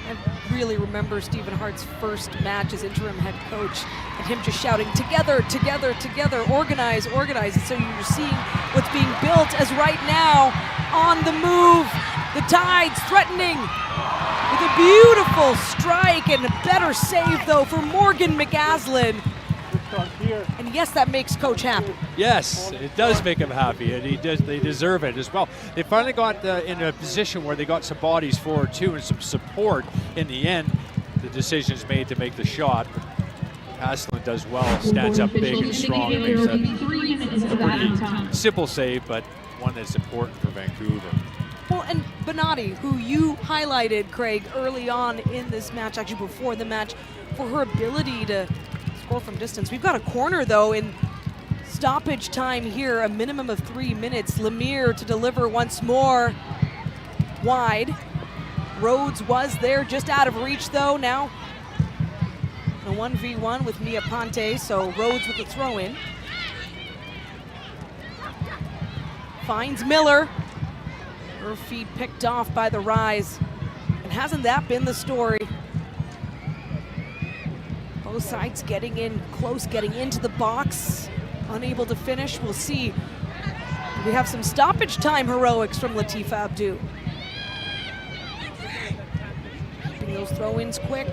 I really remember Stephen Hart's first match as interim head coach and him just shouting, together, together, together, organize, organize. And so you're seeing what's being built as right now on the move. The Tides threatening with a beautiful strike and a better save though for Morgan McAslin. And yes, that makes Coach happy. Yes, it does make him happy, and they deserve it as well. They finally got in a position where they got some bodies forward too and some support. In the end, the decision's made to make the shot. Haslin does well, stands up big and strong, and makes a pretty simple save, but one that's important for Vancouver. Well, and Bonatti, who you highlighted, Craig, early on in this match, actually before the match, for her ability to score from distance. We've got a corner, though, in stoppage time here, a minimum of 3 minutes. Lemire to deliver once more wide. Rhodes was there, just out of reach, though. Now a 1v1 with Mia Ponte, so Rhodes with the throw-in. Finds Miller. Her feed picked off by the Rise. And hasn't that been the story? Both sides getting in close, getting into the box. Unable to finish. We'll see. We have some stoppage time heroics from Latifa Abdu. Keeping those throw-ins quick.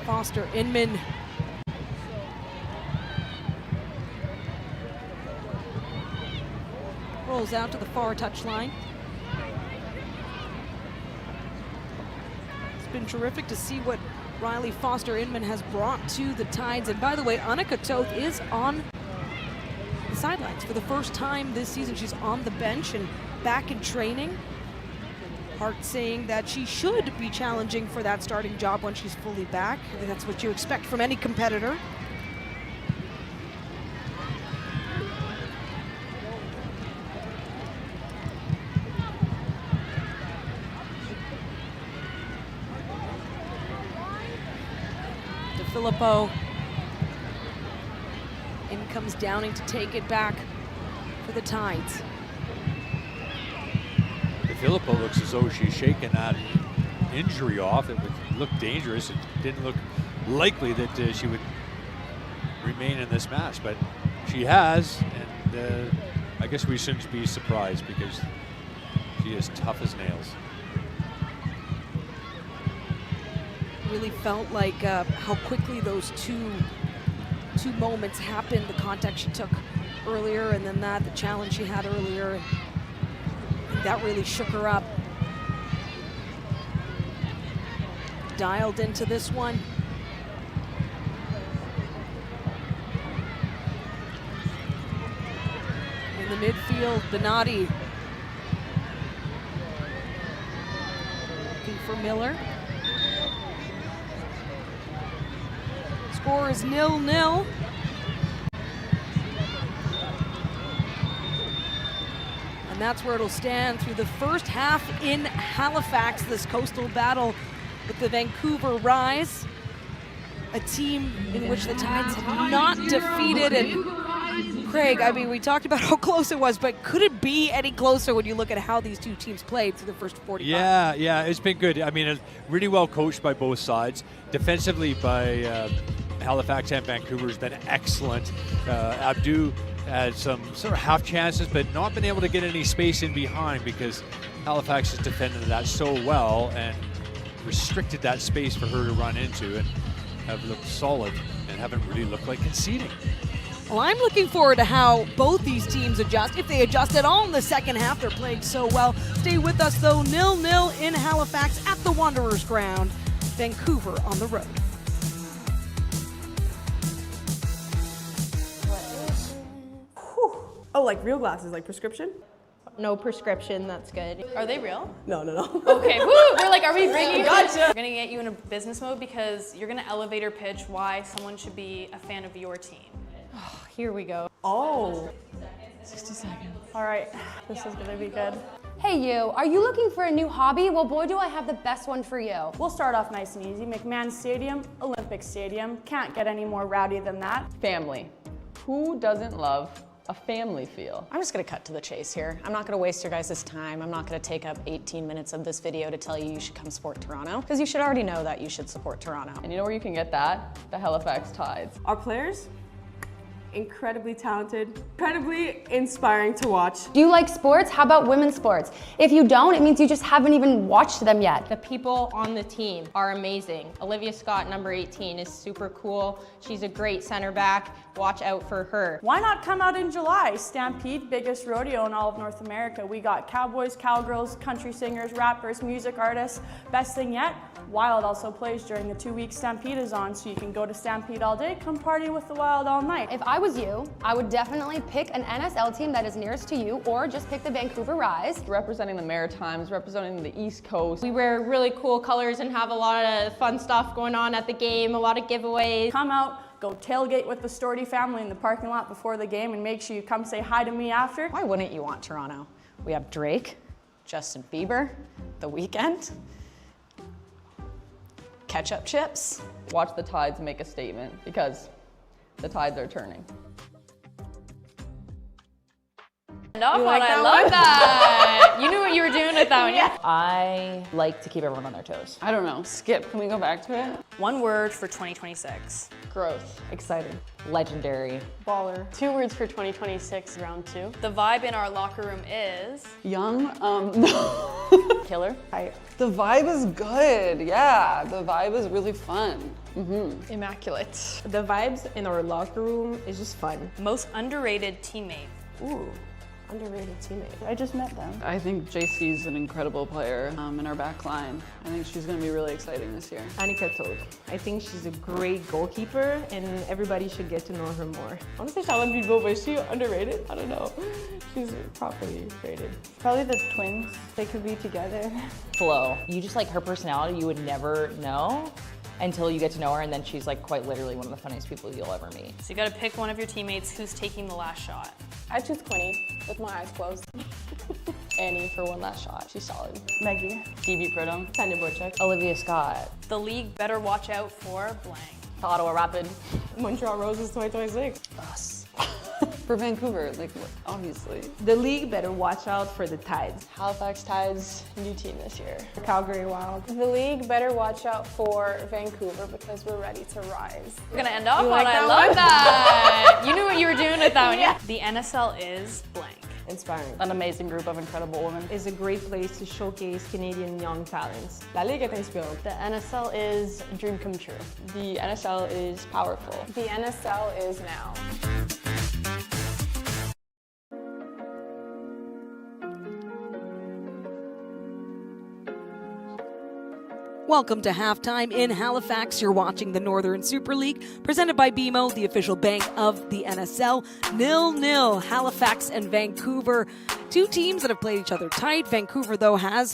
Foster, Inman. Rolls out to the far touchline. It's been terrific to see what Riley Foster Inman has brought to the Tides. And by the way, Annika Toth is on the sidelines for the first time this season. She's on the bench and back in training. Hart saying that she should be challenging for that starting job when she's fully back. I think that's what you expect from any competitor. Filippo. In comes Downing to take it back for the Tides. Filippo looks as though she's shaking that injury off. It looked dangerous. It didn't look likely that she would remain in this match, but she has, and I guess we shouldn't be surprised because she is tough as nails. Really felt like how quickly those two moments happened. The contact she took earlier, and then the challenge she had earlier. That really shook her up. Dialed into this one. In the midfield, Benatti. Looking for Miller. Score is 0-0. And that's where it'll stand through the first half in Halifax, this coastal battle with the Vancouver Rise, a team in which the Tides have not defeated. And Craig, I mean, we talked about how close it was, but could it be any closer when you look at how these two teams played through the first 45? Yeah, it's been good. I mean, really well coached by both sides. Defensively by Halifax and Vancouver has been excellent. Abdu had some sort of half chances, but not been able to get any space in behind because Halifax has defended that so well and restricted that space for her to run into, and have looked solid and haven't really looked like conceding. Well, I'm looking forward to how both these teams adjust, if they adjust at all in the second half. They're playing so well. Stay with us, though. 0-0 in Halifax at the Wanderers ground. Vancouver on the road. Oh, like real glasses, like prescription? No prescription, that's good. Are they real? No. Okay, woo! We're like, are we bringing Gotcha! We're gonna get you in a business mode because you're gonna elevator pitch why someone should be a fan of your team. Oh, here we go. Oh. 60 seconds. All right, this is gonna be good. Hey you, are you looking for a new hobby? Well boy do I have the best one for you. We'll start off nice and easy. McMahon Stadium, Olympic Stadium. Can't get any more rowdy than that. Family. Who doesn't love a family feel? I'm just gonna cut to the chase here. I'm not gonna waste your guys' time. I'm not gonna take up 18 minutes of this video to tell you should come support Toronto, because you should already know that you should support Toronto. And you know where you can get that? The Halifax Tides. Our players, incredibly talented, incredibly inspiring to watch. Do you like sports? How about women's sports? If you don't, it means you just haven't even watched them yet. The people on the team are amazing. Olivia Scott, number 18, is super cool. She's a great center back. Watch out for her. Why not come out in July? Stampede, biggest rodeo in all of North America. We got cowboys, cowgirls, country singers, rappers, music artists. Best thing yet, Wild also plays during the 2-week Stampede is on, so you can go to Stampede all day, come party with the Wild all night. If I was you, I would definitely pick an NSL team that is nearest to you, or just pick the Vancouver Rise. Representing the Maritimes, representing the East Coast. We wear really cool colors and have a lot of fun stuff going on at the game, a lot of giveaways. Come out, go tailgate with the Storty family in the parking lot before the game, and make sure you come say hi to me after. Why wouldn't you want Toronto? We have Drake, Justin Bieber, The Weeknd, ketchup chips. Watch the Tides make a statement, because the Tides are turning. I love that. You knew what you were doing with that one, yeah? I like to keep everyone on their toes. I don't know, Skip, can we go back to it? One word for 2026. Growth. Excited. Legendary. Baller. 2 words for 2026, round 2. The vibe in our locker room is... Young, no. Killer. The vibe is good, yeah. The vibe is really fun. Immaculate. The vibes in our locker room is just fun. Most underrated teammate. Ooh, underrated teammate. I just met them. I think JC's an incredible player in our back line. I think she's gonna be really exciting this year. Annika Toad. I think she's a great goalkeeper and everybody should get to know her more. I want to say Shalan Bibo, but is she underrated? I don't know. She's properly rated. Probably the twins. They could be together. Flo. You just like her personality, you would never know until you get to know her, and then she's like quite literally one of the funniest people you'll ever meet. So you gotta pick one of your teammates who's taking the last shot. I choose Quinny with my eyes closed. Annie for one last shot, she's solid. Maggie. Phoebe Pridham. Tanya Borchak. Olivia Scott. The league better watch out for blank. Ottawa Rapid, Montreal Roses 2026. Us. For Vancouver, like, obviously. The league better watch out for the Tides. Halifax Tides, new team this year. Calgary Wild. The league better watch out for Vancouver because we're ready to rise. We're gonna end off You on like I that love one? that. You knew what you were doing with that one, yeah. The NSL is blank. Inspiring. An amazing group of incredible women. Is a great place to showcase Canadian young talents. La Ligue est inspirante. The NSL is a dream come true. The NSL is powerful. The NSL is now. Welcome to halftime in Halifax. You're watching the Northern Super League, presented by BMO, the official bank of the NSL. 0-0, Halifax and Vancouver. Two teams that have played each other tight. Vancouver, though, has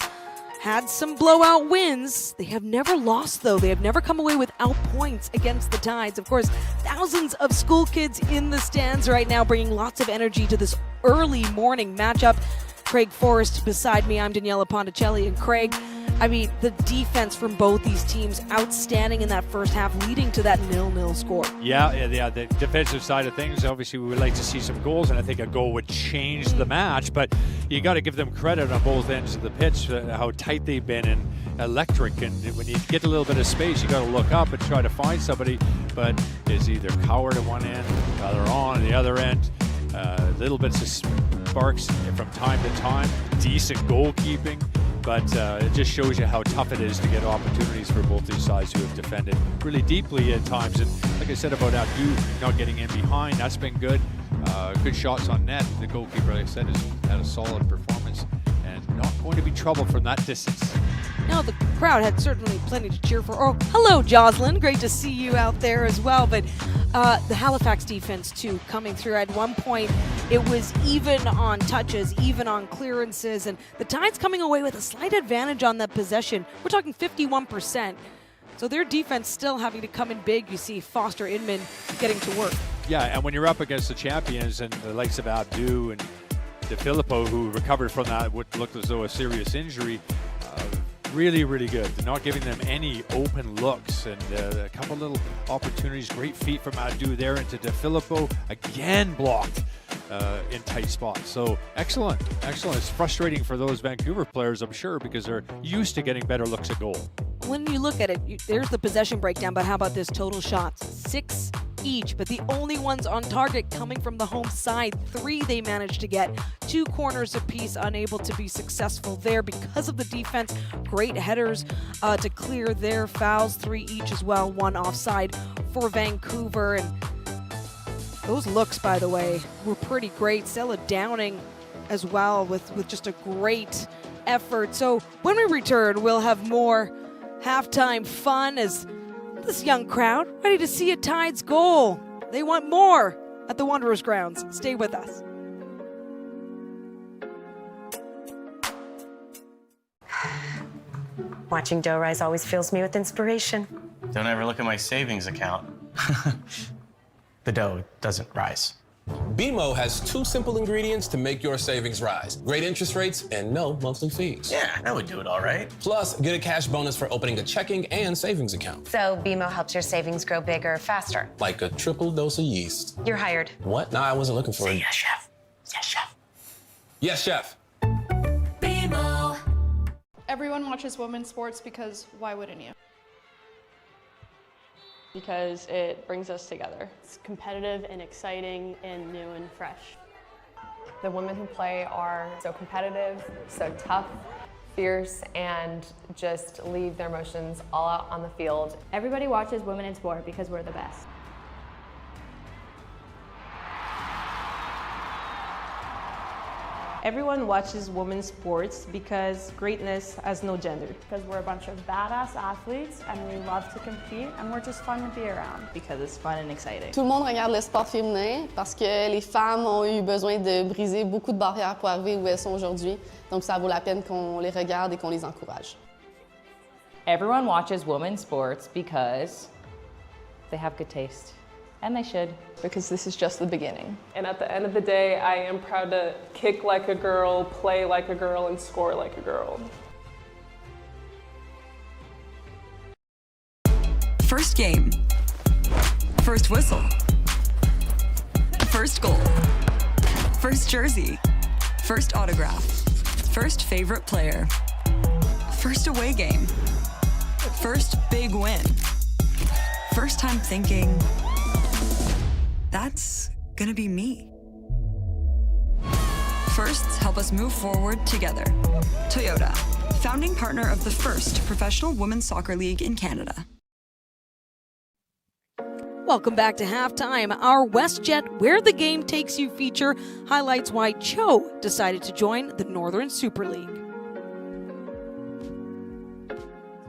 had some blowout wins. They have never lost, though. They have never come away without points against the Tides. Of course, thousands of school kids in the stands right now, bringing lots of energy to this early morning matchup. Craig Forrest beside me. I'm Daniela Ponticelli. And Craig, I mean, the defense from both these teams outstanding in that first half, leading to that 0-0 score. Yeah, the defensive side of things, obviously we would like to see some goals, and I think a goal would change the match, but you got to give them credit on both ends of the pitch, how tight they've been and electric, and when you get a little bit of space, you got to look up and try to find somebody, but it's either Coward at one end, on the other end, little bits of sparks from time to time, decent goalkeeping. But it just shows you how tough it is to get opportunities for both these sides who have defended really deeply at times. And like I said about Abdu not getting in behind, that's been good. Good shots on net. The goalkeeper, like I said, has had a solid performance and not going to be trouble from that distance. No, the crowd had certainly plenty to cheer for. Oh, hello, Jocelyn. Great to see you out there as well. But the Halifax defense, too, coming through. At one point, it was even on touches, even on clearances. And the Tides coming away with a slight advantage on that possession. We're talking 51%. So their defense still having to come in big. You see Foster Inman getting to work. Yeah, and when you're up against the champions and the likes of Abdu and DeFilippo, who recovered from that, what looked as though a serious injury, really, really good. They're not giving them any open looks, and a couple little opportunities. Great feet from Abdu there into DeFilippo, again blocked in tight spots. So excellent. It's frustrating for those Vancouver players, I'm sure, because they're used to getting better looks at goal. When you look at it, there's the possession breakdown, but how about this total shots? 6 each, but the only ones on target coming from the home side. 3 they managed to get. 2 corners apiece, unable to be successful there because of the defense. Great headers to clear their fouls. 3 each as well, 1 offside for Vancouver. And those looks, by the way, were pretty great. Stella Downing as well with just a great effort. So when we return, we'll have more halftime fun as this young crowd ready to see a Tides goal. They want more at the Wanderers grounds. Stay with us. Watching dough rise always fills me with inspiration. Don't ever look at my savings account. The dough doesn't rise. BMO has 2 simple ingredients to make your savings rise. Great interest rates and no monthly fees. Yeah, that would do it all right. Plus, get a cash bonus for opening a checking and savings account. So BMO helps your savings grow bigger faster. Like a triple dose of yeast. You're hired. What? No, I wasn't looking for Say it. yes, chef. Yes, chef. Yes, chef. BMO. Everyone watches women's sports because why wouldn't you? Because it brings us together. It's competitive and exciting and new and fresh. The women who play are so competitive, so tough, fierce, and just leave their emotions all out on the field. Everybody watches women in sport because we're the best. Everyone watches women's sports because greatness has no gender. Because we're a bunch of badass athletes and we love to compete and we're just fun to be around. Because it's fun and exciting. Tout le monde regarde le sport féminin parce que les femmes ont eu besoin de briser beaucoup de barrières pour arriver où elles sont aujourd'hui. Donc ça vaut la peine qu'on les regarde et qu'on les encourage. Everyone watches women's sports because they have good taste. And they should. Because this is just the beginning. And at the end of the day, I am proud to kick like a girl, play like a girl, and score like a girl. First game. First whistle. First goal. First jersey. First autograph. First favorite player. First away game. First big win. First time thinking, that's gonna be me. Firsts help us move forward together. Toyota, founding partner of the first professional women's soccer league in Canada. Welcome back to halftime. Our WestJet Where the Game Takes You feature highlights why Cho decided to join the Northern Super League.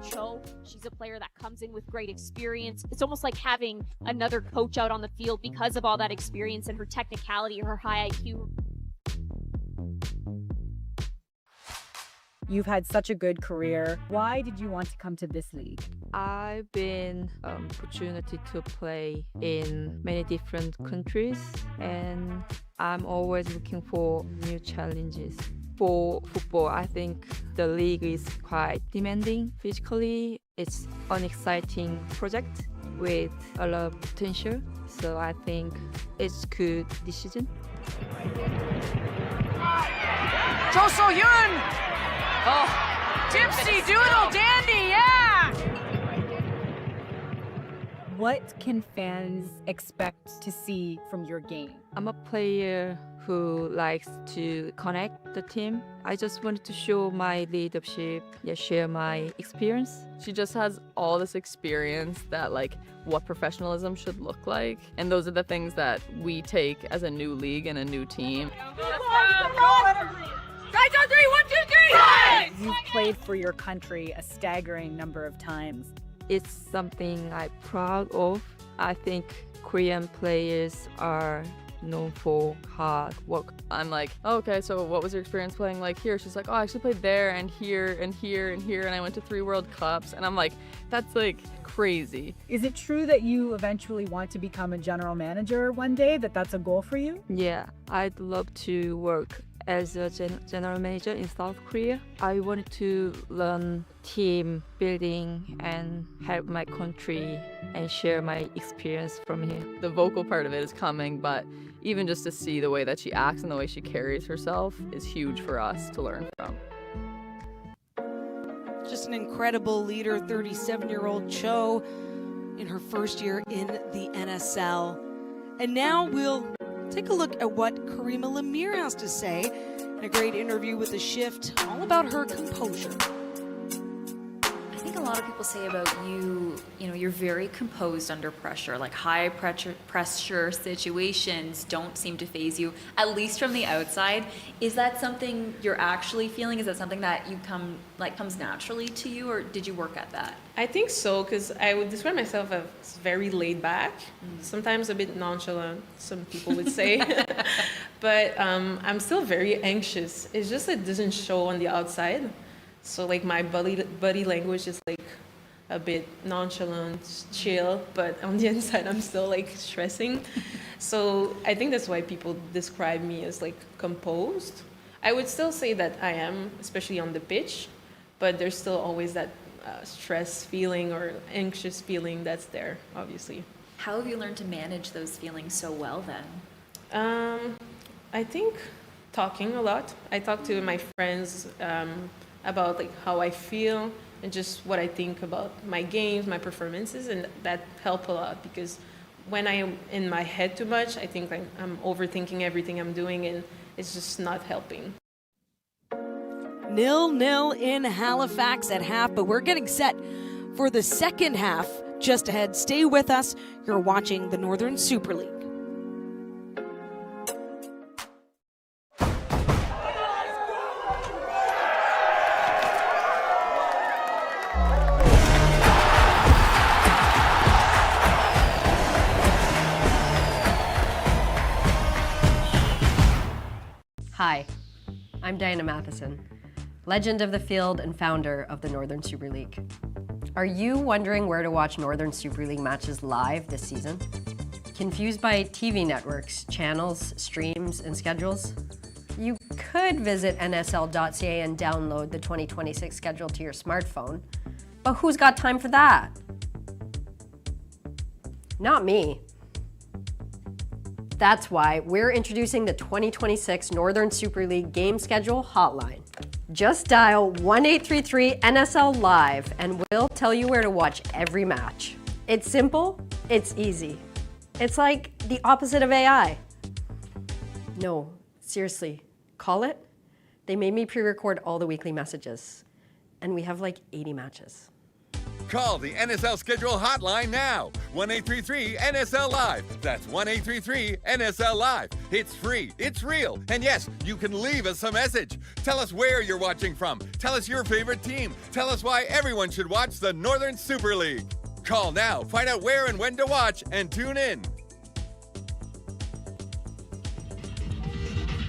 Cho, she's a player that comes in with great experience. It's almost like having another coach out on the field because of all that experience and her technicality, her high IQ. You've had such a good career. Why did you want to come to this league? I've been opportunity to play in many different countries, and I'm always looking for new challenges. For football, I think the league is quite demanding physically. It's an exciting project with a lot of potential, so I think it's a good decision. Jo So-hyun! Oh, Dipsy Doodle Dandy, yeah! What can fans expect to see from your game? I'm a player who likes to connect the team. I just wanted to show my leadership, share my experience. She just has all this experience that what professionalism should look like. And those are the things that we take as a new league and a new team. You've played for your country a staggering number of times. It's something I'm proud of. I think Korean players are known for hard work. I'm like, oh, okay, so what was your experience playing like here? She's like, oh, I actually played there and here and here and here, and I went to 3 World Cups. And I'm like, that's crazy. Is it true that you eventually want to become a general manager one day, that's a goal for you? Yeah, I'd love to work as a general manager in South Korea. I wanted to learn team building and help my country and share my experience from here. The vocal part of it is coming, but even just to see the way that she acts and the way she carries herself is huge for us to learn from. Just an incredible leader, 37-year-old Cho in her first year in the NSL. And now we'll take a look at what Karima Lemire has to say in a great interview with The Shift, all about her composure. I think a lot of people say about you, you're very composed under pressure, high pressure situations don't seem to faze you, at least from the outside. Is that something you're actually feeling? Is that something that comes naturally to you, or did you work at that? I think so, because I would describe myself as very laid back, sometimes a bit nonchalant, some people would say. But I'm still very anxious. It's just it doesn't show on the outside. So my body language is a bit nonchalant, chill, but on the inside I'm still stressing. So I think that's why people describe me as composed. I would still say that I am, especially on the pitch, but there's still always that stress feeling or anxious feeling that's there, obviously. How have you learned to manage those feelings so well then? I think talking a lot. I talk to my friends about how I feel and just what I think about my games, my performances, and that help a lot, because when I'm in my head too much, I think I'm overthinking everything I'm doing, and it's just not helping. 0-0 in Halifax at half, but we're getting set for the second half just ahead. Stay with us. You're watching the Northern Super League. Hi, I'm Diana Matheson, legend of the field and founder of the Northern Super League. Are you wondering where to watch Northern Super League matches live this season? Confused by TV networks, channels, streams, and schedules? You could visit NSL.ca and download the 2026 schedule to your smartphone, but who's got time for that? Not me. That's why we're introducing the 2026 Northern Super League game schedule hotline. Just dial 1-833-NSL Live and we'll tell you where to watch every match. It's simple, it's easy. It's like the opposite of AI. No, seriously, call it. They made me pre-record all the weekly messages, and we have like 80 matches. Call the NSL schedule hotline now. 1-833-NSL Live. That's 1-833-NSL Live. It's free, it's real, and yes, you can leave us a message. Tell us where you're watching from. Tell us your favorite team. Tell us why everyone should watch the Northern Super League. Call now, find out where and when to watch, and tune in.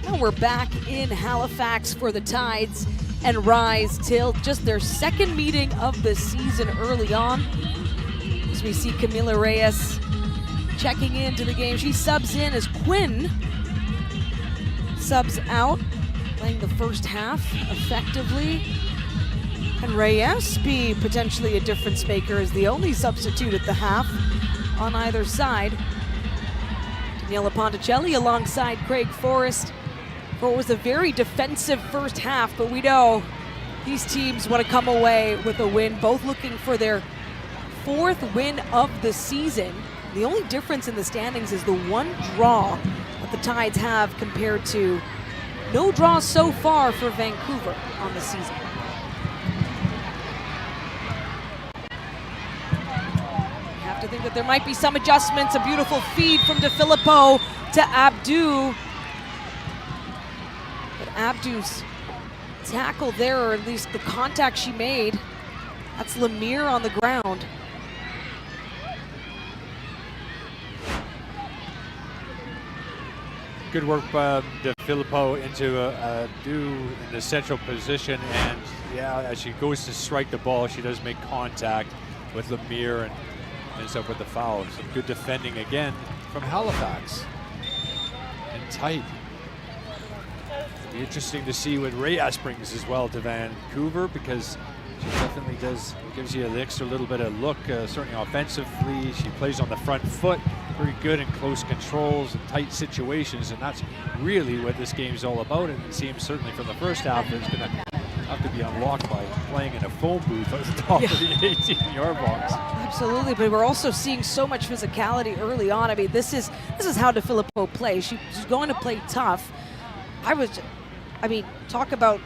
Now we're back in Halifax for the Tides and Rise till just their second meeting of the season early on. As we see Camila Reyes checking into the game. She subs in as Quinn subs out, playing the first half effectively. Can Reyes be potentially a difference maker as the only substitute at the half on either side? Daniela Ponticelli alongside Craig Forrest for what was a very defensive first half, but we know these teams want to come away with a win, both looking for their fourth win of the season. The only difference in the standings is the one draw that the Tides have compared to no draws so far for Vancouver on the season. I think that there might be some adjustments. A beautiful feed from DeFilippo to Abdu. But Abdu's tackle there, or at least the contact she made, that's Lemire on the ground. Good work by DeFilippo into Abdu in the central position, and yeah, as she goes to strike the ball, she does make contact with Lemire and ends up with the foul. Some good defending again from Halifax. And tight. It'll be interesting to see what Reyes brings as well to Vancouver, because she definitely does, gives you an extra little bit of look, certainly offensively. She plays on the front foot, very good in close controls and tight situations, and that's really what this game is all about. And it seems certainly from the first half it's going to have to be unlocked by playing in a phone booth at the top of the 18-yard box. Absolutely, but we're also seeing so much physicality early on. I mean, this is how DeFilippo plays. She's going to play tough. Talk about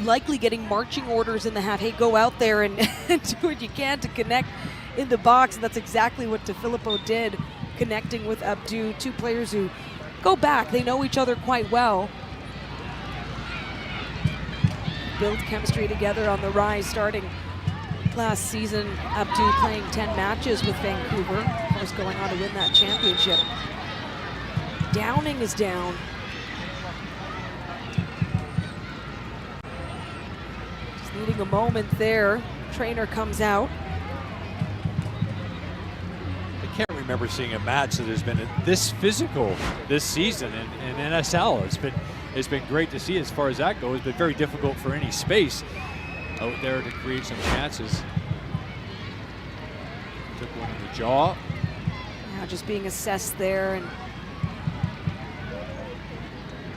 likely getting marching orders in the half. Hey, go out there and do what you can to connect in the box. And that's exactly what DeFilippo did, connecting with Abdu, two players who go back. They know each other quite well. Build chemistry together on the Rise starting last season. Abdu playing 10 matches with Vancouver, of course going on to win that championship. Downing is down. Just needing a moment there. Trainer comes out. I can't remember seeing a match that has been this physical this season in NSL. It's been great to see as far as that goes, but very difficult for any space out there to create some chances. Took one in the jaw. Yeah, just being assessed there. And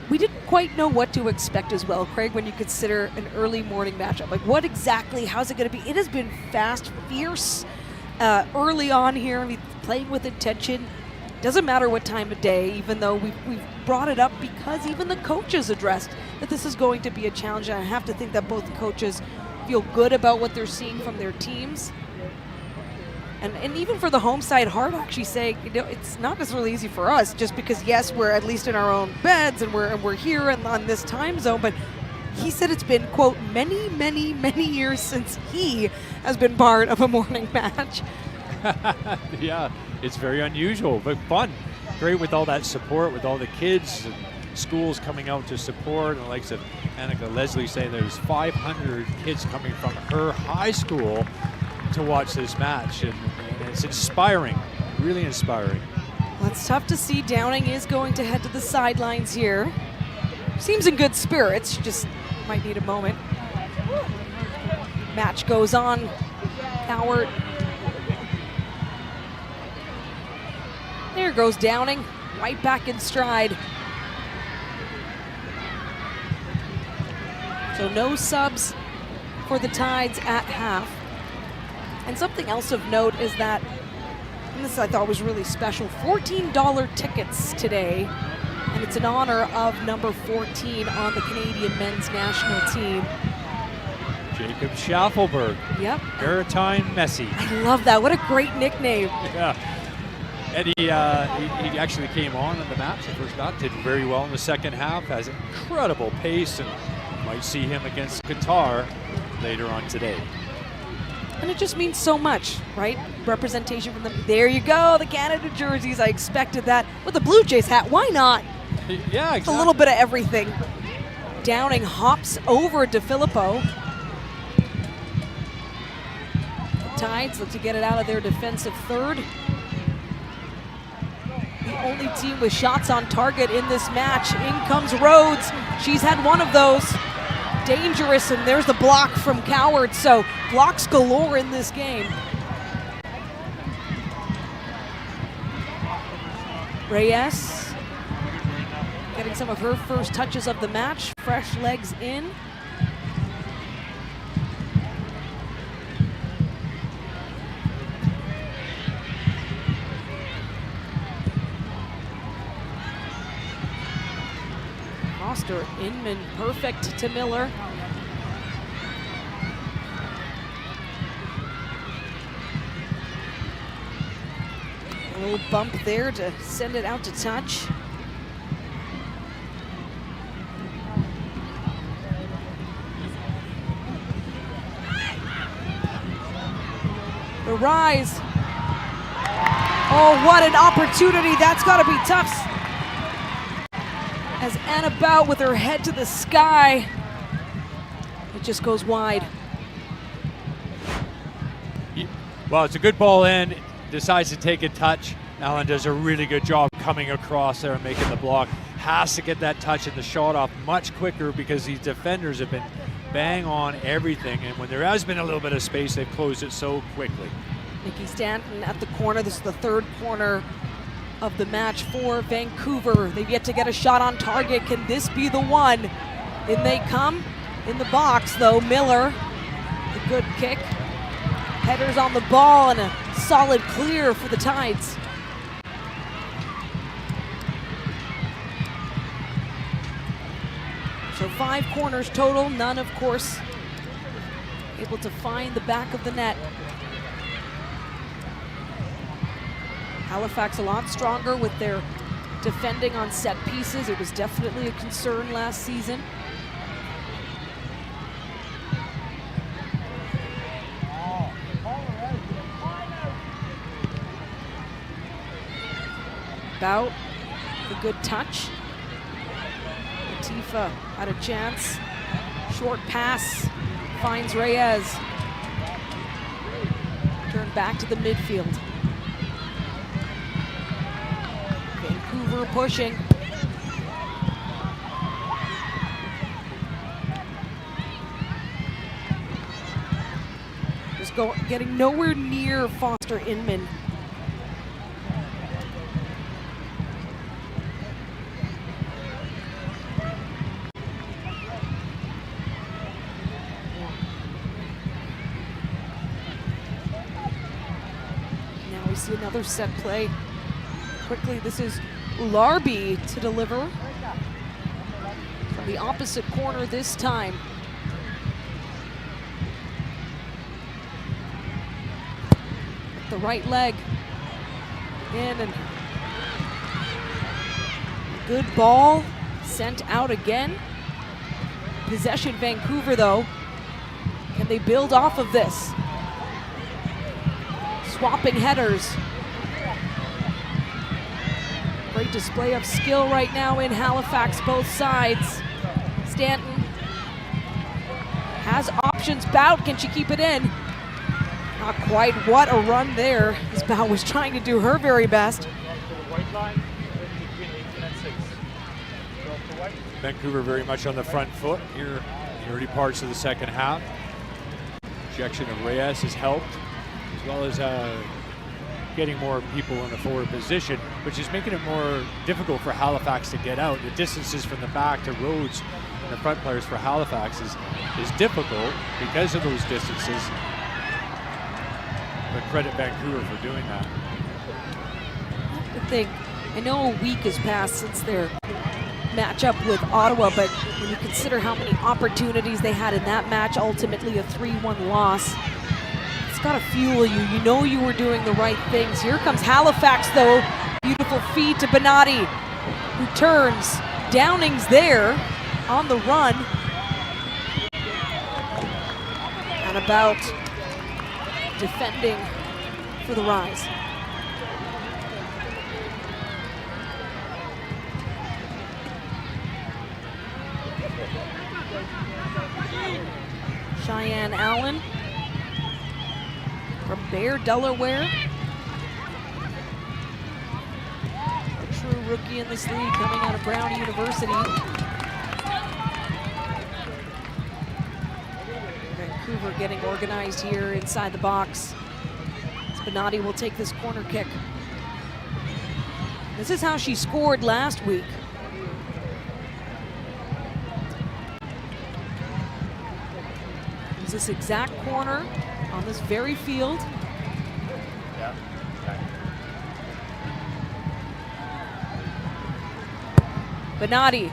we didn't quite know what to expect as well, Craig, when you consider an early morning matchup. Like, what exactly, how's it going to be? It has been fast, fierce early on here. I mean, playing with intention. Doesn't matter what time of day, even though we've brought it up because even the coaches addressed that this is going to be a challenge. And I have to think that both coaches feel good about what they're seeing from their teams. And even for the home side, Hart actually saying, it's not necessarily easy for us, just because, yes, we're at least in our own beds and we're here and on this time zone, but he said it's been, quote, many, many, many years since he has been part of a morning match. Yeah, it's very unusual, but fun. Great with all that support, with all the kids and schools coming out to support, and the likes of Annika Leslie saying there's 500 kids coming from her high school to watch this match, and it's inspiring, really inspiring. Well, it's tough to see. Downing is going to head to the sidelines here. Seems in good spirits, just might need a moment. Match goes on. Cowart. There goes Downing. right back in stride. So no subs for the Tides at half. And something else of note is that, and this I thought was really special, $14 tickets today, and it's in honor of number 14 on the Canadian men's national team. Jacob Schaffelberg. Yep. Maritime Messi. I love that. What a great nickname. Yeah. And he actually came on in the match, the first match, did very well in the second half, has incredible pace, and might see him against Qatar later on today. And it just means so much, right? Representation from them. There you go, the Canada jerseys. I expected that. With the Blue Jays hat, why not? Yeah, exactly. A little bit of everything. Downing hops over to Filippo. The Tides look to get it out of their defensive third. The only team with shots on target in this match. In comes Rhodes. She's had one of those. Dangerous, and there's the block from Coward. So blocks galore in this game. Reyes getting some of her first touches of the match. Fresh legs in. Foster, Inman, perfect to Miller. A little bump there to send it out to touch. The rise. Oh, what an opportunity. That's got to be tough. As Anna Bout with her head to the sky, it just goes wide. Well, it's a good ball in, decides to take a touch. Allen does a really good job coming across there and making the block. Has to get that touch and the shot off much quicker because these defenders have been bang on everything, and when there has been a little bit of space, they've closed it so quickly. Nikki Stanton at the corner. This is the third corner of the match for Vancouver. They've yet to get a shot on target. Can this be the one? In they come in the box though. Miller, the good kick. Headers on the ball and a solid clear for the Tides. So 5 corners total, none of course able to find the back of the net. Halifax a lot stronger with their defending on set pieces. It was definitely a concern last season. Bout, the good touch. Latifa had a chance. Short pass, finds Reyes. Turn back to the midfield. Vancouver pushing. Just getting nowhere near Foster Inman. Now we see another set play. Quickly, this is Larby to deliver from the opposite corner this time. The right leg in, and good ball sent out again. Possession Vancouver though. Can they build off of this? Swapping headers. Great display of skill right now in Halifax, both sides. Stanton has options. Bout, can she keep it in? Not quite. What a run there. As Bout was trying to do her very best. Vancouver very much on the front foot here in the early parts of the second half. Ejection of Reyes has helped, as well as getting more people in a forward position, which is making it more difficult for Halifax to get out. The distances from the back to Rhodes and the front players for Halifax is difficult because of those distances. But credit Vancouver for doing that. I know a week has passed since their matchup with Ottawa, but when you consider how many opportunities they had in that match, ultimately a 3-1 loss, it's got to fuel you. You know you were doing the right things. Here comes Halifax, though. Beautiful feed to Benatti, who turns. Downing's there on the run. And about defending for the Rise. Cheyenne Allen from Bear, Delaware. A true rookie in this league coming out of Brown University. Vancouver getting organized here inside the box. Benatti will take this corner kick. This is how she scored last week. This exact corner on this very field. Yeah. Benatti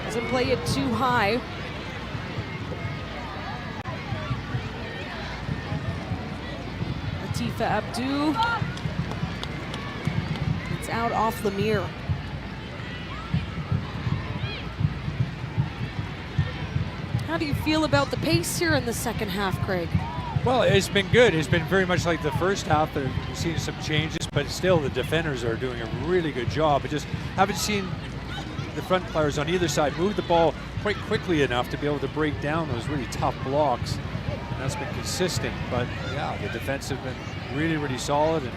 doesn't play it too high. Latifa Abdou. It's out off Lemire. How do you feel about the pace here in the second half, Craig? Well, it's been good. It's been very much like the first half. We've seen some changes, but still the defenders are doing a really good job. I just haven't seen the front players on either side move the ball quite quickly enough to be able to break down those really tough blocks. And that's been consistent. But yeah, the defense have been really, really solid, and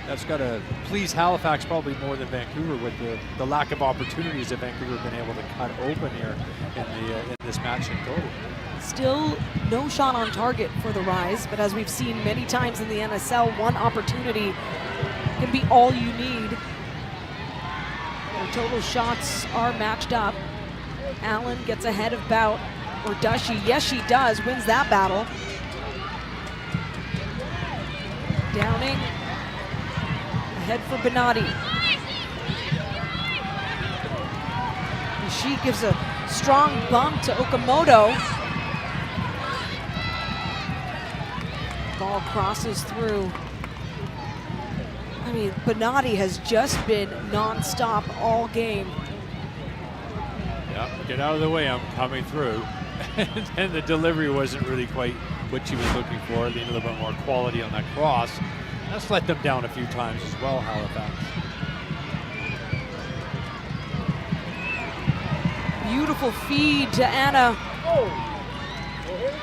that's got to please Halifax probably more than Vancouver with the lack of opportunities that Vancouver have been able to cut open here in this match in total. Still no shot on target for the Rise, but as we've seen many times in the NSL, one opportunity can be all you need. Their total shots are matched up. Allen gets ahead of Bout, or does she? Yes, she does, wins that battle. Downing. Ahead for Benatti. And she gives a strong bump to Okamoto. Ball crosses through. I mean, Benatti has just been non-stop all game. Yeah, get out of the way, I'm coming through. And the delivery wasn't really quite what she was looking for. Need a little bit more quality on that cross. That's let them down a few times as well, Halifax. Beautiful feed to Anna.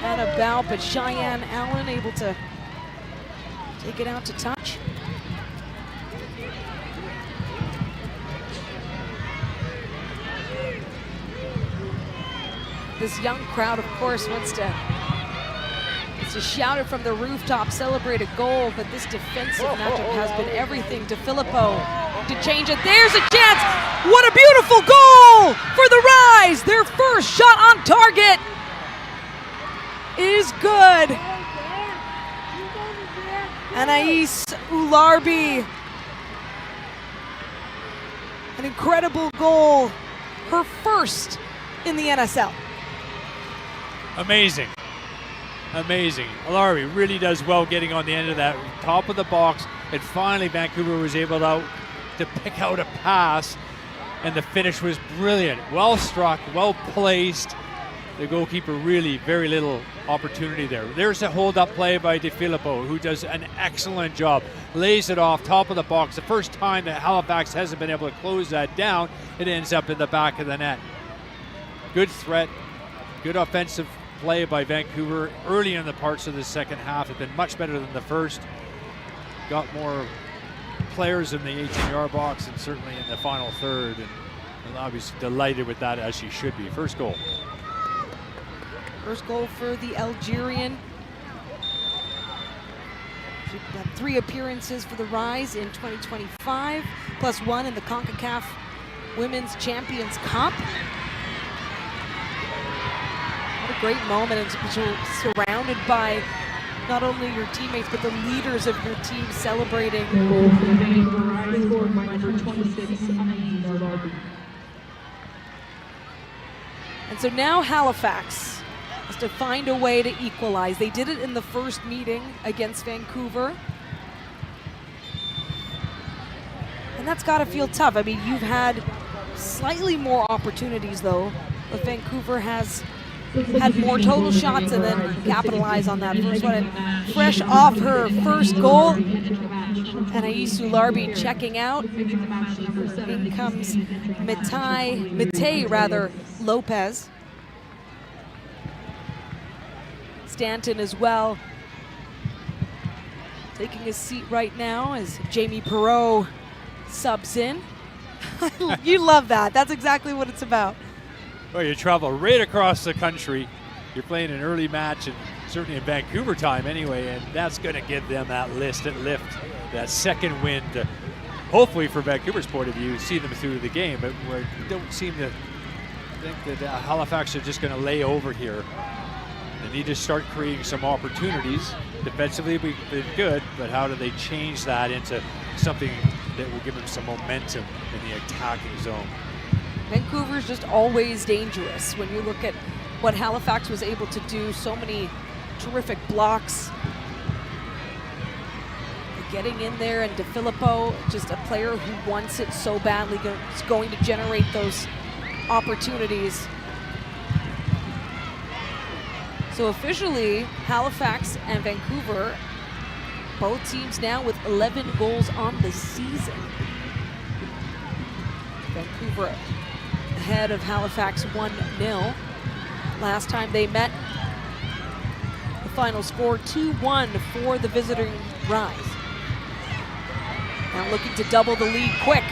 Anna Bout, but Cheyenne Allen able to take it out to touch. This young crowd, of course, wants to shout it from the rooftop, celebrate a goal, but this defensive matchup has been everything to Filippo to change it. There's a chance. What a beautiful goal for the Rise. Their first shot on target is good. Anais Ularbi. An incredible goal. Her first in the NSL. Amazing. Amazing. Ularbi really does well getting on the end of that top of the box, and finally Vancouver was able to pick out a pass, and the finish was brilliant. Well struck, well placed. The goalkeeper really very little opportunity there. There's a hold-up play by De Filippo, who does an excellent job. Lays it off top of the box. The first time that Halifax hasn't been able to close that down, it ends up in the back of the net. Good threat, good offensive play by Vancouver early in the parts of the second half. Have been much better than the first. Got more players in the 18-yard box and certainly in the final third, and obviously delighted with that, as she should be. First goal. First goal for the Algerian. She's got 3 appearances for the Rise in 2025, plus 1 in the CONCACAF Women's Champions Cup. What a great moment, and you're surrounded by not only your teammates, but the leaders of your team celebrating. And so now Halifax has to find a way to equalize. They did it in the first meeting against Vancouver. And that's got to feel tough. I mean, you've had slightly more opportunities, though, but Vancouver has had more total shots and then capitalize on that first one. And fresh off her first goal, Anaïs Soularbi checking out. In comes Matei Lopez. Stanton as well, taking a seat right now as Jamie Perreault subs in. You love that. That's exactly what it's about. Well, you travel right across the country. You're playing an early match, and certainly in Vancouver time anyway, and that's going to give them that lift, that second win to, hopefully from Vancouver's point of view, see them through the game. But we don't seem to think that Halifax are just going to lay over here. They need to start creating some opportunities. Defensively, we've been good, but how do they change that into something that will give them some momentum in the attacking zone? Vancouver's just always dangerous. When you look at what Halifax was able to do, so many terrific blocks. Getting in there, and DeFilippo, just a player who wants it so badly, is going to generate those opportunities. So officially, Halifax and Vancouver, both teams now with 11 goals on the season. Vancouver ahead of Halifax 1-0. Last time they met, the final score 2-1 for the visiting Rise. Now looking to double the lead quick.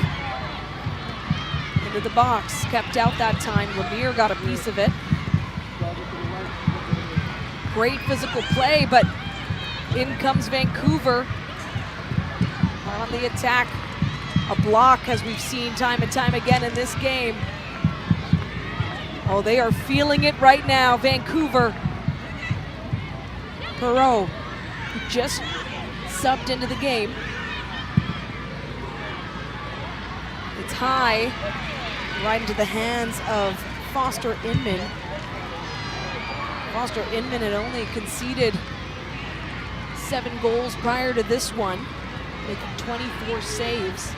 Into the box, kept out that time. Lemire got a piece of it. Great physical play, but in comes Vancouver on the attack. A block, as we've seen time and time again in this game. Oh, they are feeling it right now, Vancouver. Perreault, who just subbed into the game. It's high, right into the hands of Foster Inman. Foster Inman had only conceded 7 goals prior to this one, making 24 saves.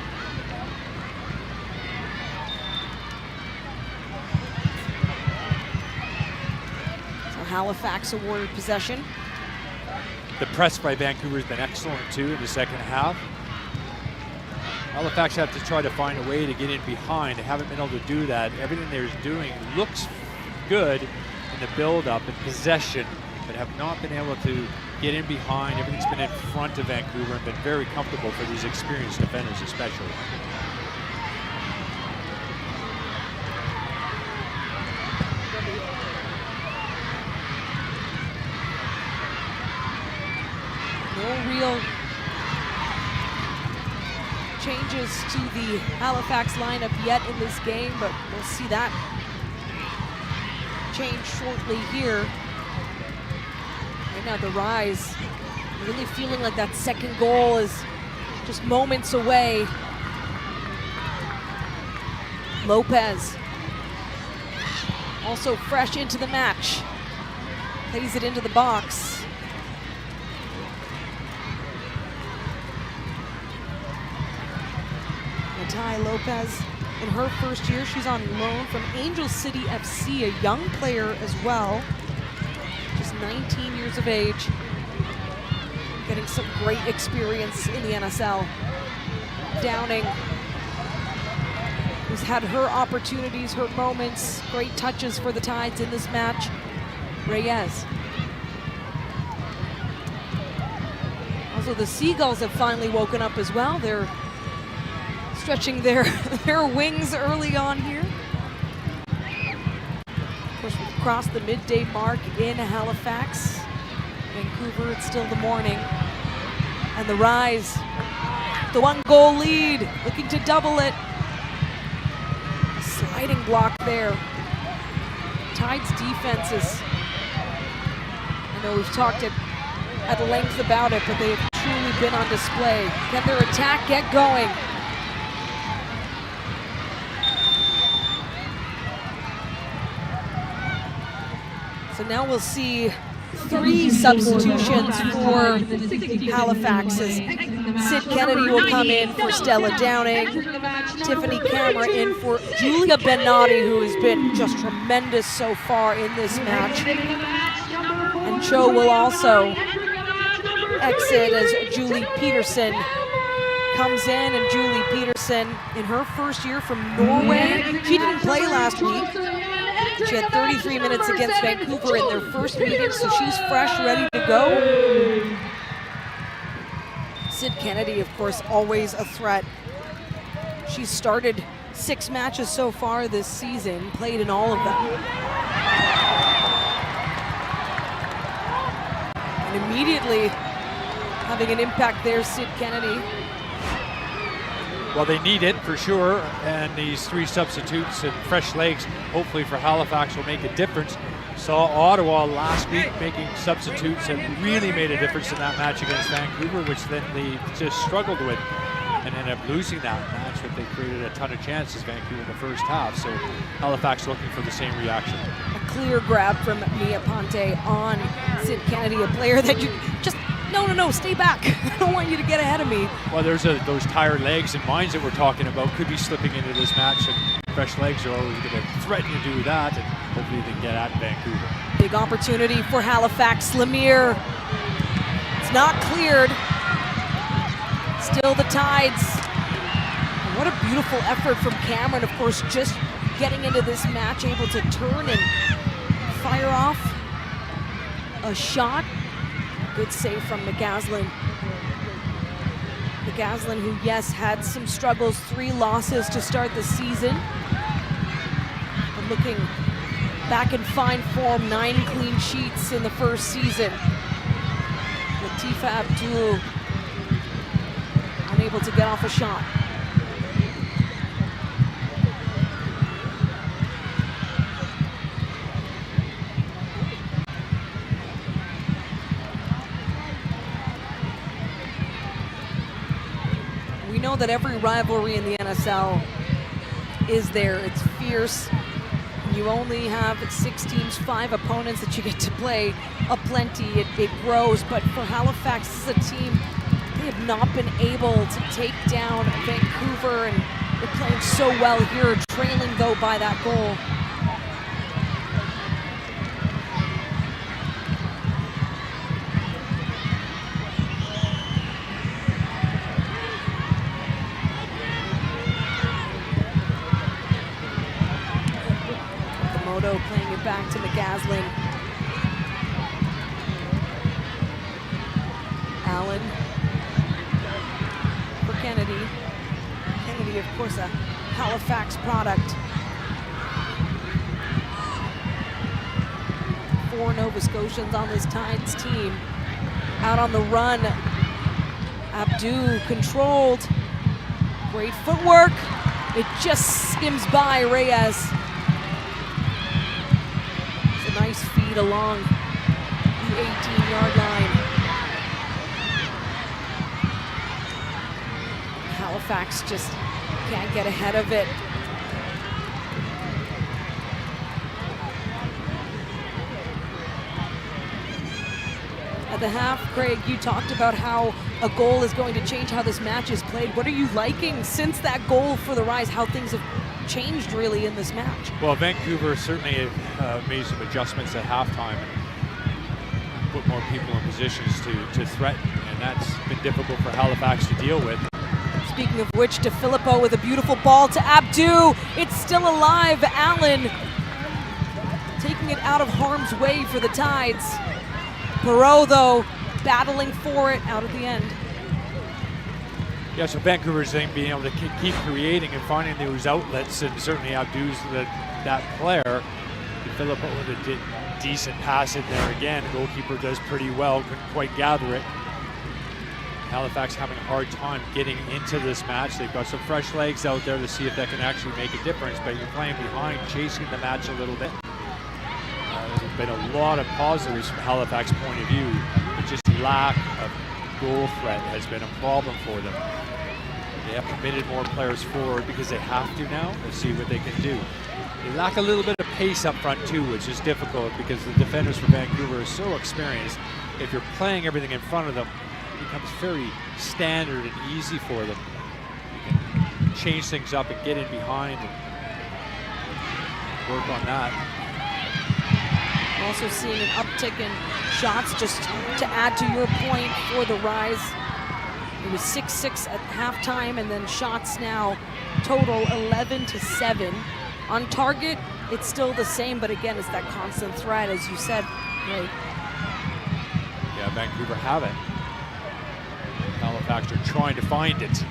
So Halifax awarded possession. The press by Vancouver has been excellent too in the second half. Halifax have to try to find a way to get in behind. They haven't been able to do that. Everything they're doing looks good in the build-up and possession, but have not been able to get in behind. Everything's been in front of Vancouver and been very comfortable for these experienced defenders especially. No real changes to the Halifax lineup yet in this game, but we'll see that change shortly here. Right now the Rise really feeling like that second goal is just moments away. Lopez also fresh into the match. Plays it into the box. Matei Lopez, in her first year, she's on loan from Angel City FC, a young player as well, just 19 years of age, getting some great experience in the NSL. Downing, who's had her opportunities, her moments, great touches for the Tides in this match. Reyes. Also, the Seagulls have finally woken up as well. They're stretching their wings early on here. Of course, we've crossed the midday mark in Halifax. Vancouver, it's still the morning And the Rise, the 1-goal lead, looking to double it. Sliding block there. Tide's defenses, I know we've talked at length about it, but they have truly been on display. Can their attack get going? So now we'll see 3 substitutions for Halifax as Sid Kennedy will come in for Stella Downing, Tiffany Camera in for Julia Benatti, who has been just tremendous so far in this match. And Cho will also exit as Julie Peterson comes in, and Julie Peterson in her first year from Norway. She didn't play last week. She had 33 minutes against Vancouver in their first meeting, so she's fresh, ready to go. Sid Kennedy, of course, always a threat. She's started 6 matches so far this season, played in all of them. And immediately having an impact there, Sid Kennedy. Well, they need it for sure, and these 3 substitutes and fresh legs, hopefully for Halifax, will make a difference. Saw Ottawa last week making substitutes that really made a difference in that match against Vancouver, which then they just struggled with and ended up losing that match, but they created a ton of chances, Vancouver, in the first half. So Halifax looking for the same reaction. A clear grab from Mia Ponte on Sid Kennedy, a player that you just, no, stay back. I don't want you to get ahead of me. Well, there's those tired legs and minds that we're talking about could be slipping into this match, and fresh legs are always going to threaten to do that, and hopefully they can get at Vancouver. Big opportunity for Halifax. Lemire, it's not cleared. Still the Tides. And what a beautiful effort from Cameron, of course, just getting into this match, able to turn and fire off a shot. Good save from McCaslin. McCaslin, who, yes, had some struggles, 3 losses to start the season. But looking back in fine form, 9 clean sheets in the first season. Latifa Abdul unable to get off a shot. We know that every rivalry in the NSL is there. It's fierce. You only have 6 teams, 5 opponents that you get to play aplenty. It grows, but for Halifax, this is a team, they have not been able to take down Vancouver, and they're playing so well here, trailing though by that goal. Playing it back to McCaslin. Allen for Kennedy. Kennedy, of course, a Halifax product. 4 Nova Scotians on this Tides team. Out on the run. Abdu controlled. Great footwork. It just skims by Reyes. Nice feed along the 18-yard line. Halifax just can't get ahead of it. At the half, Craig, you talked about how a goal is going to change how this match is played. What are you liking since that goal for the Rise, how things have changed really in this match? Well, Vancouver certainly made some adjustments at halftime and put more people in positions to threaten, and that's been difficult for Halifax to deal with. Speaking of which, DeFilippo with a beautiful ball to Abdu. It's still alive. Allen taking it out of harm's way for the Tides. Perot, though, battling for it out at the end. Yeah, so Vancouver's being able to keep creating and finding those outlets, and certainly Abdu's that player. Filippo with a decent pass in there again. The goalkeeper does pretty well, couldn't quite gather it. Halifax having a hard time getting into this match. They've got some fresh legs out there to see if that can actually make a difference, but you're playing behind, chasing the match a little bit. There's been a lot of positives from Halifax's point of view, but just lack of goal threat has been a problem for them. They have committed more players forward because they have to now. Let's see what they can do. They lack a little bit of pace up front too, which is difficult because the defenders for Vancouver are so experienced. If you're playing everything in front of them, it becomes very standard and easy for them. You can change things up and get in behind and work on that. We're also seeing an uptick in shots, just to add to your point for the Rise. It was 6-6 at halftime, and then shots now total 11-7. On target, it's still the same, but again, it's that constant threat, as you said, right? Yeah, Vancouver have it. Halifax are trying to find it.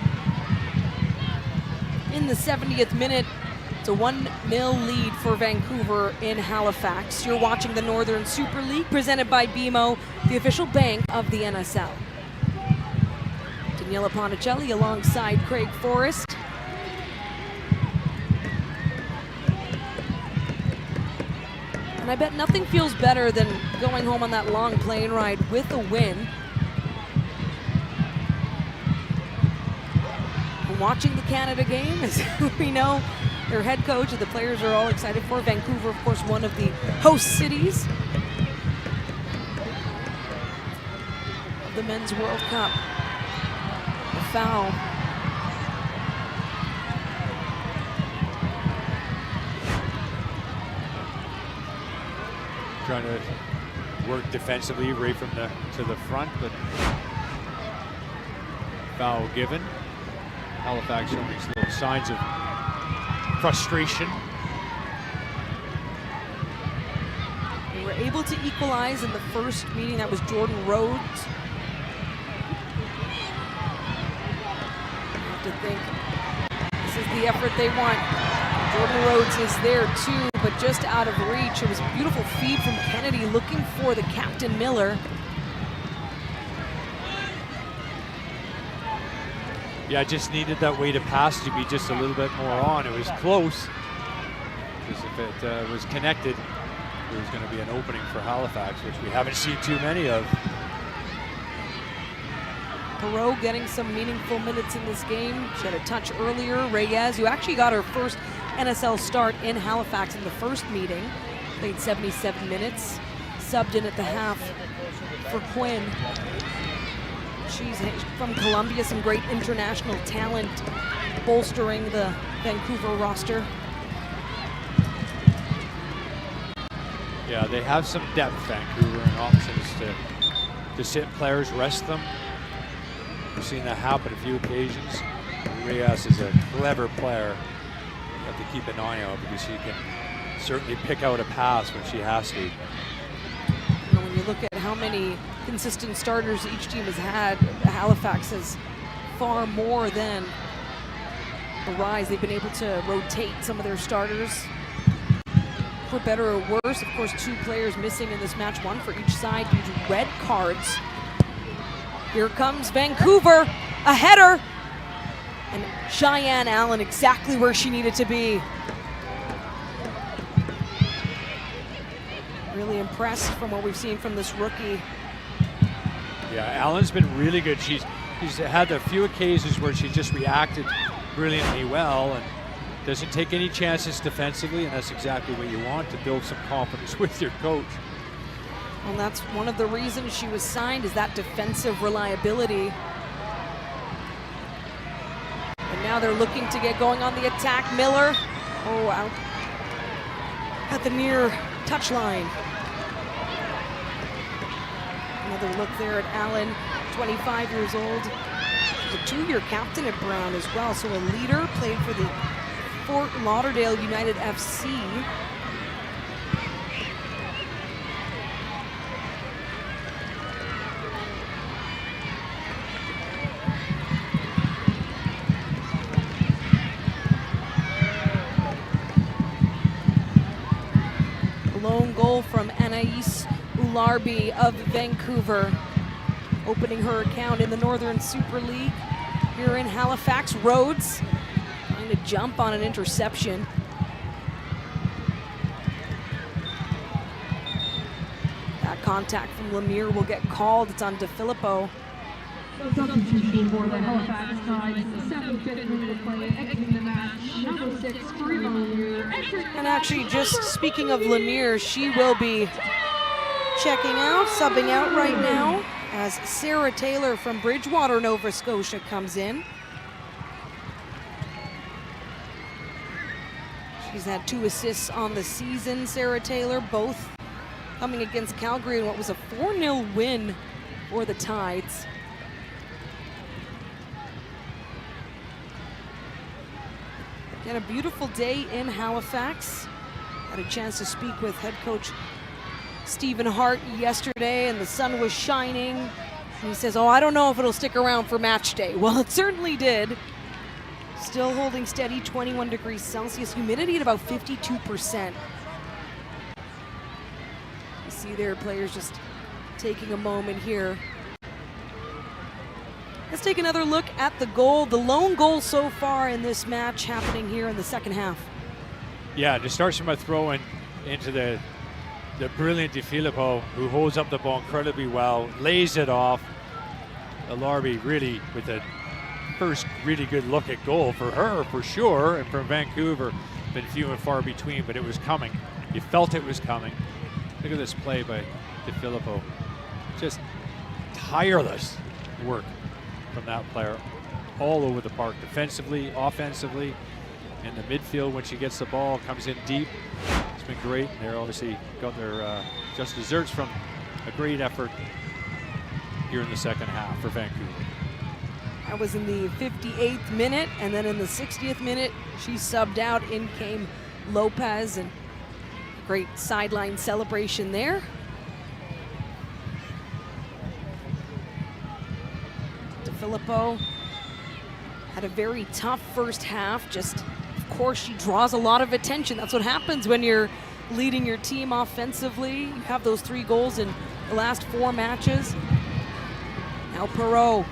In the 70th minute, it's a 1-0 lead for Vancouver in Halifax. You're watching the Northern Super League, presented by BMO, the official bank of the NSL. Daniela Ponticelli alongside Craig Forrest. And I bet nothing feels better than going home on that long plane ride with a win. And watching the Canada game, as we know, their head coach and the players are all excited for. Vancouver, of course, one of the host cities of the Men's World Cup. A foul. Trying to work defensively right from to the front, but foul given. Halifax showing these little signs of frustration. They were able to equalize in the first meeting. That was Jordan Rhodes. I have to think this is the effort they want. Jordan Rhodes is there too, but just out of reach. It was a beautiful feed from Kennedy looking for the captain Miller. Yeah, just needed that way to pass to be just a little bit more on. It was close, because if it was connected, there was going to be an opening for Halifax, which we haven't seen too many of. Perot getting some meaningful minutes in this game. She had a touch earlier. Reyes, who actually got her first NSL start in Halifax in the first meeting, played 77 minutes, subbed in at the half for Quinn. She's from Colombia, some great international talent bolstering the Vancouver roster. Yeah, they have some depth, Vancouver, and options to sit players, rest them. We've seen that happen a few occasions. Reyes is a clever player. You have to keep an eye out because she can certainly pick out a pass when she has to. When you look at how many consistent starters each team has had, Halifax has far more than the Rise. They've been able to rotate some of their starters for better or worse. Of course, 2 players missing in this match, 1 for each side due to red cards. Here comes Vancouver, a header, and Cheyenne Allen exactly where she needed to be. Really impressed from what we've seen from this rookie. Yeah, Allen's been really good. She's had a few occasions where she just reacted brilliantly well and doesn't take any chances defensively, and that's exactly what you want, to build some confidence with your coach. And that's one of the reasons she was signed, is that defensive reliability. And now they're looking to get going on the attack. Miller, out at the near touchline. Another look there at Allen, 25 years old. She's a 2-year captain at Brown as well, so a leader, played for the Fort Lauderdale United FC. Lone goal from Anaïs Ularbi of Vancouver. opening her account in the Northern Super League here in Halifax. Rhodes trying to jump on an interception. That contact from Lemire will get called. It's on DeFilippo. Substitution for the Halifax Tides, the 7th minute of play, exiting the match, number 6, Lemire. And actually, just speaking of Lemire, she will be checking out, subbing out right now, as Sarah Taylor from Bridgewater, Nova Scotia comes in. She's had 2 assists on the season, Sarah Taylor, both coming against Calgary in what was a 4-0 win for the Tides. Again, a beautiful day in Halifax. Had a chance to speak with head coach Stephen Hart yesterday, and the sun was shining. And he says, oh, I don't know if it'll stick around for match day. Well, it certainly did. Still holding steady, 21 degrees Celsius, humidity at about 52%. You see their players just taking a moment here. Let's take another look at the goal. The lone goal so far in this match happening here in the second half. Yeah, it starts from a throw in into the brilliant DeFilippo, who holds up the ball incredibly well, lays it off. Alarbi really with the first really good look at goal for her, for sure, and from Vancouver, been few and far between, but it was coming. You felt it was coming. Look at this play by DeFilippo. Just tireless work from that player all over the park, defensively, offensively, in the midfield when she gets the ball, comes in deep. It's been great. They're obviously got their just desserts from a great effort here in the second half for Vancouver. That was in the 58th minute, and then in the 60th minute, she subbed out. In came Lopez, and a great sideline celebration there. DeFilippo had a very tough first half. Just, of course, she draws a lot of attention. That's what happens when you're leading your team offensively. You have those 3 goals in the last 4 matches. Now Perreault.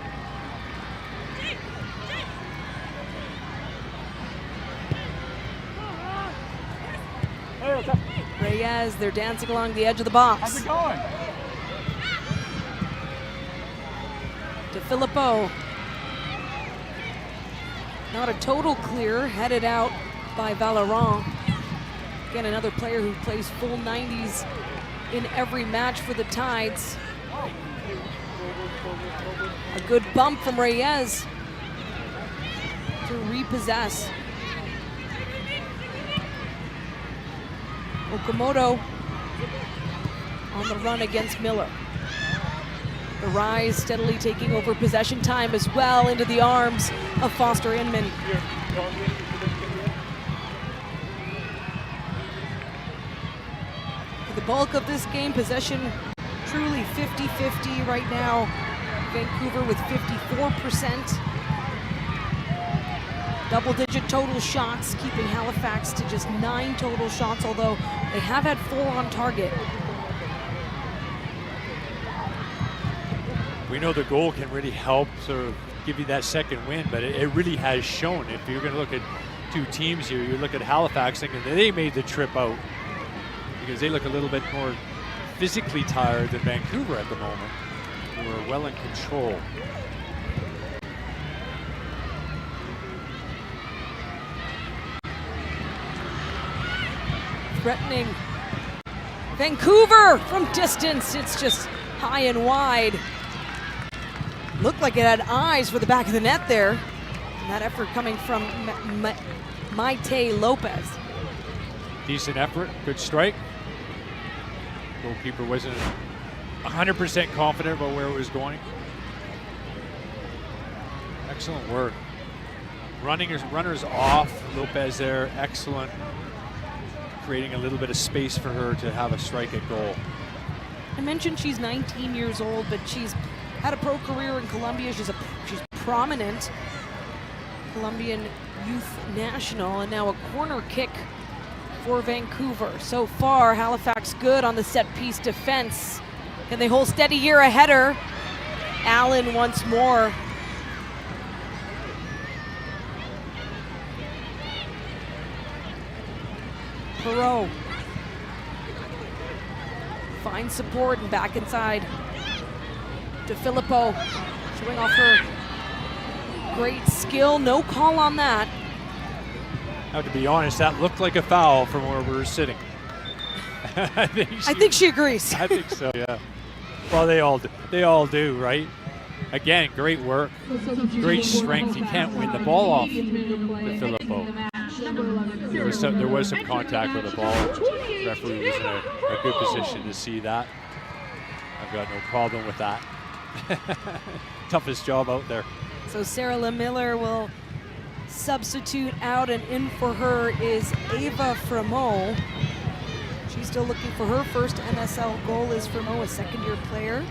Reyes, they're dancing along the edge of the box. How's it going? DeFilippo. Not a total clear, headed out by Valorant. Again, another player who plays full 90s in every match for the Tides. A good bump from Reyes to repossess. Okamoto on the run against Miller. The Rise steadily taking over possession time as well into the arms of Foster Inman. For the bulk of this game, possession truly 50-50 right now. Vancouver with 54%. Double-digit total shots, keeping Halifax to just 9 total shots, although they have had 4 on target. We know the goal can really help sort of give you that second win, but it really has shown. If you're going to look at 2 teams here, you look at Halifax thinking that they made the trip out because they look a little bit more physically tired than Vancouver at the moment, who are well in control. Threatening Vancouver from distance. It's just high and wide. Looked like it had eyes for the back of the net there. And that effort coming from Maite Lopez. Decent effort, good strike. Goalkeeper wasn't 100% confident about where it was going. Excellent work. Runners off. Lopez there, excellent. Creating a little bit of space for her to have a strike at goal. I mentioned she's 19 years old, but she's had a pro career in Colombia. She's prominent Colombian youth national, and now a corner kick for Vancouver. So far, Halifax good on the set piece defense. Can they hold steady here? A header Allen once more. Perot finds support and back inside. DeFilippo showing off her great skill. No call on that. Now, to be honest, that looked like a foul from where we were sitting. I think she agrees. I think so, yeah. Well, they all do, right? Again, great work, great strength. You can't win the ball off DeFilippo. There was some contact with the ball. The referee was in a good position to see that. I've got no problem with that. Toughest job out there. So Sarah LeMiller will substitute out, and in for her is Ava Fremont. She's still looking for her first NSL goal. Is Fremont a second-year player?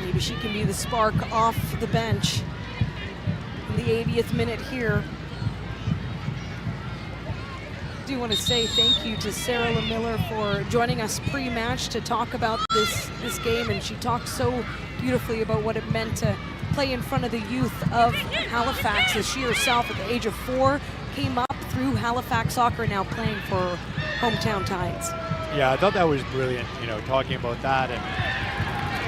Maybe she can be the spark off the bench in the 80th minute here. I do want to say thank you to Sarah LeMiller for joining us pre-match to talk about this game, and she talked so beautifully about what it meant to play in front of the youth of Halifax, as she herself at the age of 4 came up through Halifax soccer, now playing for hometown Tides. Yeah, I thought that was brilliant, talking about that and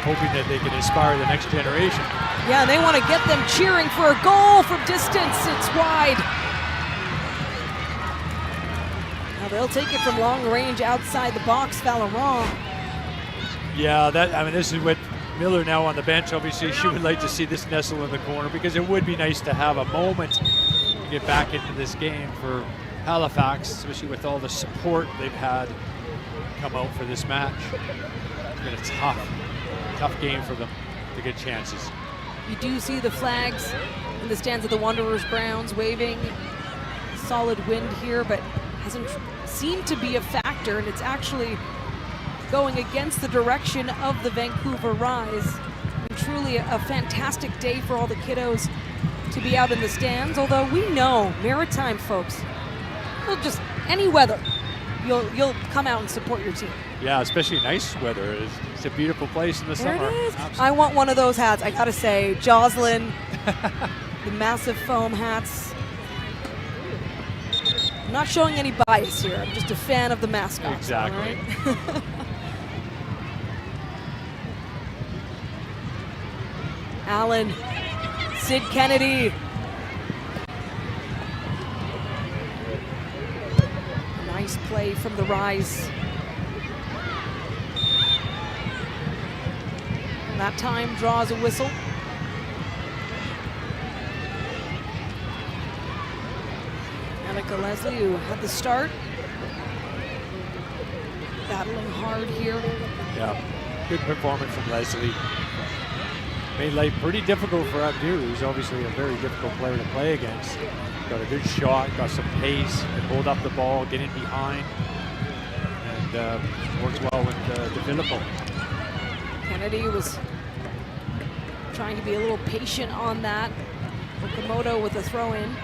hoping that they can inspire the next generation. Yeah, they want to get them cheering for a goal from distance. It's wide. Now they'll take it from long range outside the box. Valeron. Yeah, this is what Miller now on the bench. Obviously, she would like to see this nestle in the corner, because it would be nice to have a moment to get back into this game for Halifax, especially with all the support they've had come out for this match. It's been a tough game for them to get chances. You do see the flags in the stands of the Wanderers grounds waving. Solid wind here, but hasn't seemed to be a factor, and it's actually going against the direction of the Vancouver Rise. And truly a fantastic day for all the kiddos to be out in the stands, although we know Maritime folks, well, just any weather, you'll come out and support your team. Yeah, especially nice weather. It's a beautiful place in the There summer. it is. Absolutely. I want one of those hats, I gotta say. Jocelyn, the massive foam hats. I'm not showing any bias here. I'm just a fan of the mascot. Exactly. All right? Allen, Sid Kennedy. Nice play from the Rise. And that time draws a whistle. Annika Leslie, who had the start. Battling hard here. Yeah, good performance from Leslie. Made life pretty difficult for Abdu, who's obviously a very difficult player to play against. Got a good shot, got some pace, can hold up the ball, get in behind, and works well with DeFilippo. Kennedy was trying to be a little patient on that. Okamoto with a throw in.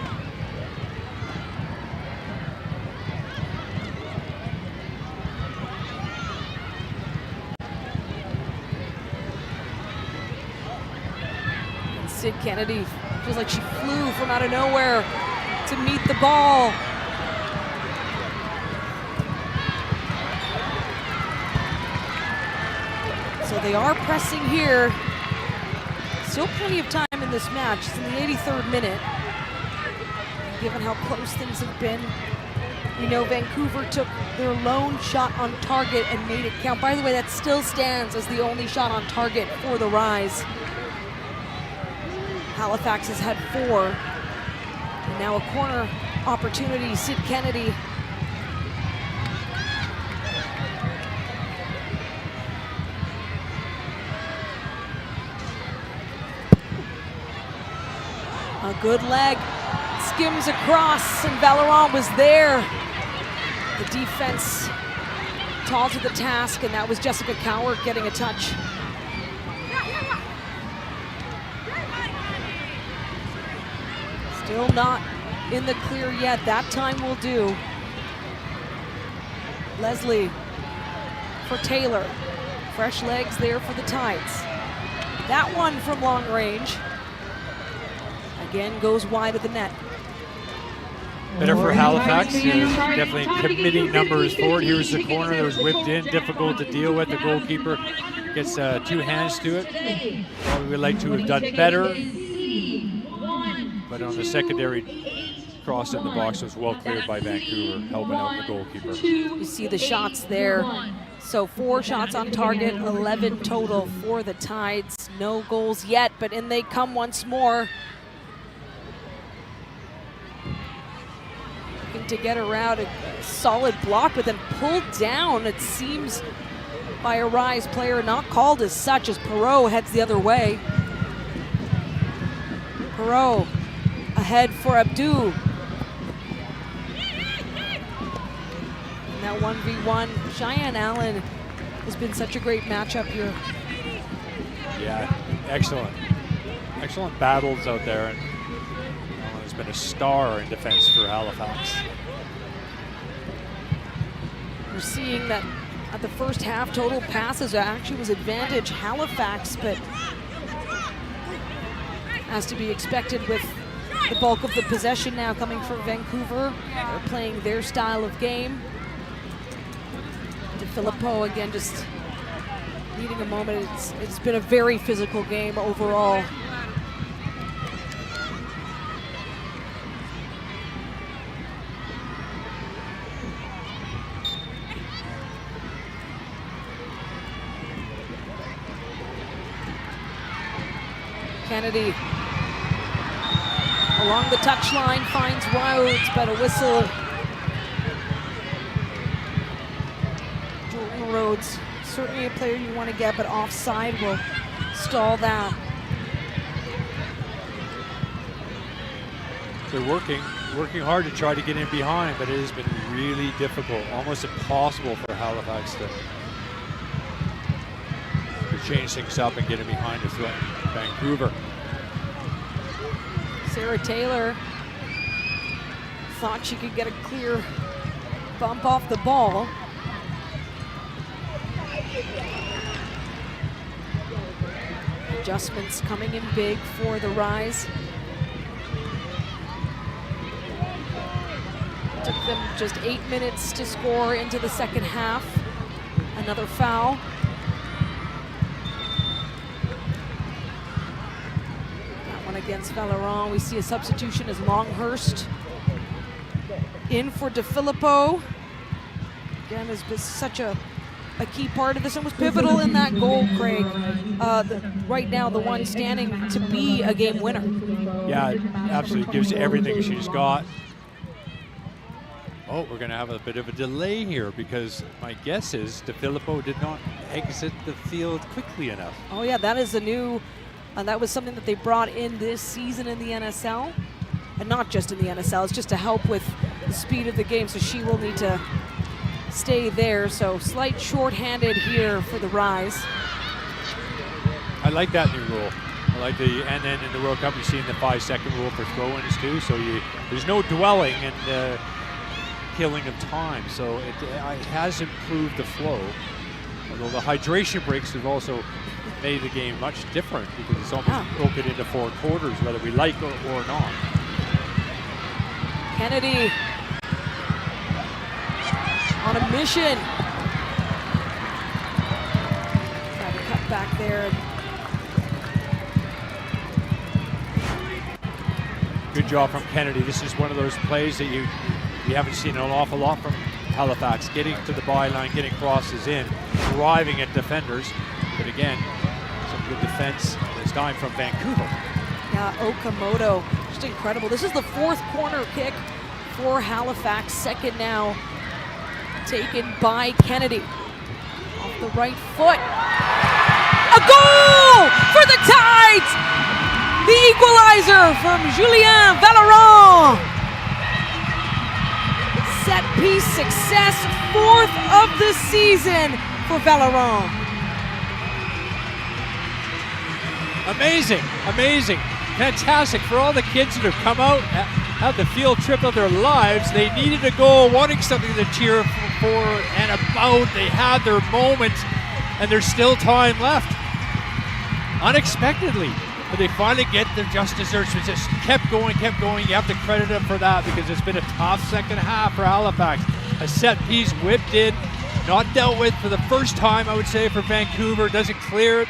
Sid Kennedy feels like she flew from out of nowhere to meet the ball. So they are pressing here. Still plenty of time in this match. It's in the 83rd minute. Given how close things have been, we know Vancouver took their lone shot on target and made it count. By the way, that still stands as the only shot on target for the Rise. Halifax has had 4. And now a corner opportunity. Sid Kennedy. A good leg. Skims across, and Valeron was there. The defense tall to the task, and that was Jessica Cowart getting a touch. Still not in the clear yet. That time will do. Leslie for Taylor. Fresh legs there for the Tides. That one from long range. Again, goes wide of the net. Better for Halifax. Definitely committing numbers forward. Here's the corner that was whipped in. Difficult to deal with. The goalkeeper gets 2 hands to it. Probably would like to have done better. But on the secondary cross in the box was well cleared by Vancouver, helping out the goalkeeper. You see the shots there. So 4 shots on target, 11 total for the Tides. No goals yet, but in they come once more. Looking to get around a solid block, but then pulled down, it seems, by a Rise player, not called as such, as Perreault heads the other way. Perreault ahead for Abdou. And that 1v1, Cheyenne Allen has been such a great matchup here. Yeah, excellent. Excellent battles out there. And has been a star in defense for Halifax. We're seeing that at the first half, total passes actually was advantage Halifax, but as to be expected with the bulk of the possession now coming from Vancouver. They're playing their style of game. DeFilippo again just needing a moment. It's been a very physical game overall. Kennedy along the touchline finds Rhodes, but a whistle. Jordan Rhodes, certainly a player you want to get, but offside will stall that. They're working hard to try to get in behind, but it has been really difficult, almost impossible for Halifax to change things up and get in behind to threaten Vancouver. Sarah Taylor thought she could get a clear bump off the ball. Adjustments coming in big for the Rise. Took them just 8 minutes to score into the second half. Another foul. Against Valeron, we see a substitution as Longhurst in for DeFilippo. Again, has been such a key part of this and was pivotal in that goal, Craig. Right now, the one standing to be a game winner. Yeah, it absolutely gives everything she's got. Oh, we're going to have a bit of a delay here because my guess is DeFilippo did not exit the field quickly enough. Oh yeah, that is a new. That was something that they brought in this season in the NSL, and not just in the NSL, it's just to help with the speed of the game, so she will need to stay there. So slight shorthanded here for the Rise. I like that new rule. I like and then in the World Cup, you've seen the 5-second rule for throw-ins too, so there's no dwelling and killing of time, so it has improved the flow. Although the hydration breaks have also made the game much different because it's almost broken into 4 quarters, whether we like or not. Kennedy on a mission. Try to cut back there. Good job from Kennedy. This is one of those plays that you haven't seen an awful lot from Halifax, getting to the byline, getting crosses in, driving at defenders. But again, some good defense this time from Vancouver. Yeah, Okamoto, just incredible. This is the 4th corner kick for Halifax. Second now taken by Kennedy. Off the right foot. A goal for the Tides! The equalizer from Julien Valeron. Set piece success, 4th of the season for Valeron. Amazing, amazing, fantastic for all the kids that have come out. had the field trip of their lives. They needed a goal, wanting something to cheer for and about. They had their moment, and there's still time left. Unexpectedly, but they finally get their just desserts. It just kept going. You have to credit them for that because it's been a tough second half for Halifax. A set piece whipped in, not dealt with for the first time, I would say, for Vancouver. Doesn't clear it.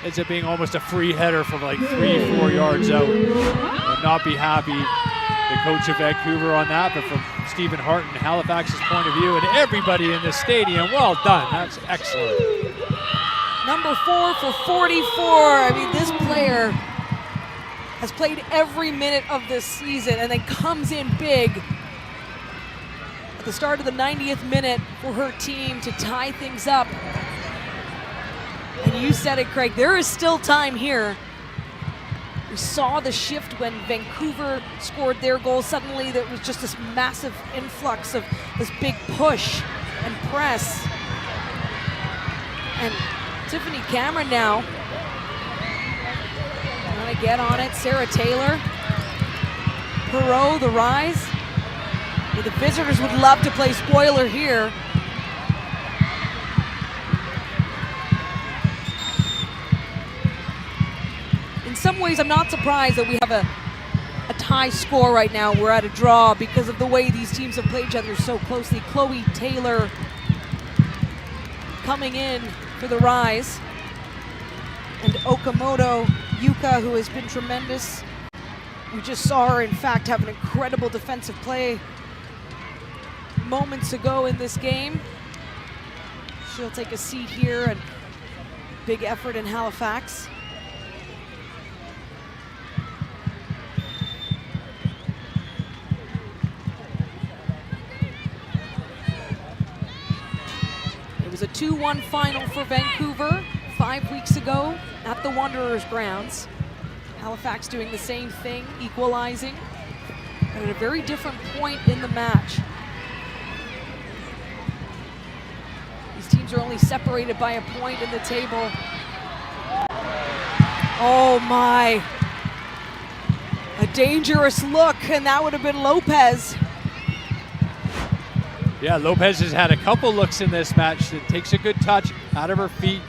Ends up being almost a free header from like 3-4 yards out. Would not be happy, the coach of Vancouver, on that, but from Stephen Hart and Halifax's point of view and everybody in the stadium, well done. That's excellent. Number 4 for 44. I mean, this player has played every minute of this season and then comes in big at the start of the 90th minute for her team to tie things up. And you said it, Craig, there is still time here. We saw the shift when Vancouver scored their goal. Suddenly there was just this massive influx of this big push and press. And Tiffany Cameron now trying to get on it. Sarah Taylor, Perot, the rise. The visitors would love to play spoiler here. In some ways, I'm not surprised that we have a tie score right now. We're at a draw because of the way these teams have played each other so closely. Chloe Taylor coming in for the rise. And Okamoto Yuka, who has been tremendous. We just saw her, in fact, have an incredible defensive play moments ago in this game. She'll take a seat here, and big effort in Halifax. It was a 2-1 final for Vancouver 5 weeks ago at the Wanderers grounds. Halifax doing the same thing, equalizing, but at a very different point in the match. These teams are only separated by a point in the table. Oh my, a dangerous look, and that would have been Lopez. Yeah, Lopez has had a couple looks in this match. It takes a good touch out of her feet.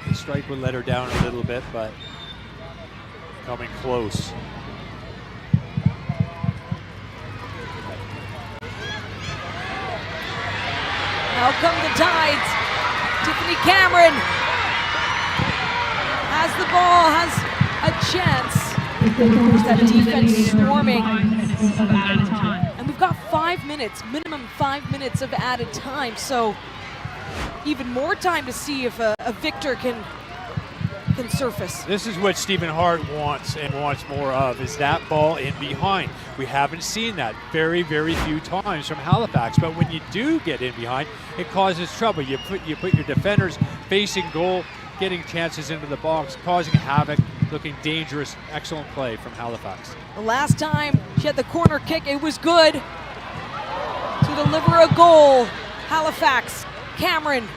The strike would let her down a little bit, but coming close. Now come the Tides. Tiffany Cameron has the ball, has a chance. There's that defense swarming. And we've got 5 minutes, minimum 5 minutes of added time. So even more time to see if a victor can surface. This is what Stephen Hart wants and wants more of, is that ball in behind. We haven't seen that very, very few times from Halifax, but when you do get in behind, it causes trouble. You put your defenders facing goal, getting chances into the box, causing havoc, looking dangerous. Excellent play from Halifax. The last time she had the corner kick, it was good to deliver a goal. Halifax, Cameron.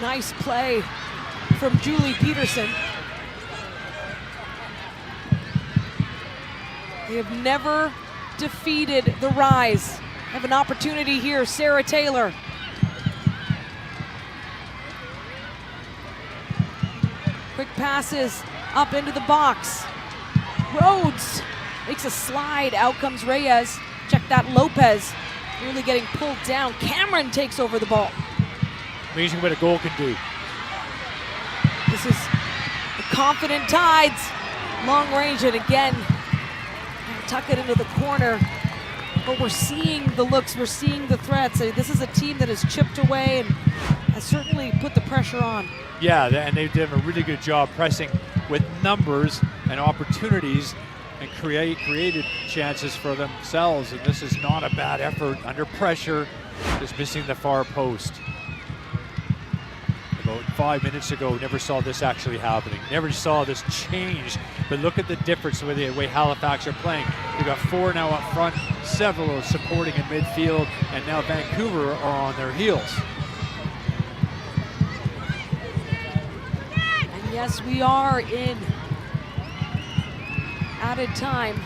Nice play from Julie Peterson. They have never defeated the Rise. Have an opportunity here, Sarah Taylor. Quick passes up into the box. Rhodes makes a slide, out comes Reyes. Check that, Lopez nearly getting pulled down. Cameron takes over the ball. Amazing what a goal can do. This is the confident Tides. Long range, and again, tuck it into the corner. But we're seeing the looks, we're seeing the threats. This is a team that has chipped away and has certainly put the pressure on. Yeah, and they did a really good job pressing with numbers and opportunities and created chances for themselves. And this is not a bad effort under pressure, just missing the far post. About 5 minutes ago, never saw this actually happening. Never saw this change. But look at the difference with the way Halifax are playing. We've got 4 now up front, several are supporting in midfield, and now Vancouver are on their heels. And yes, we are in added time.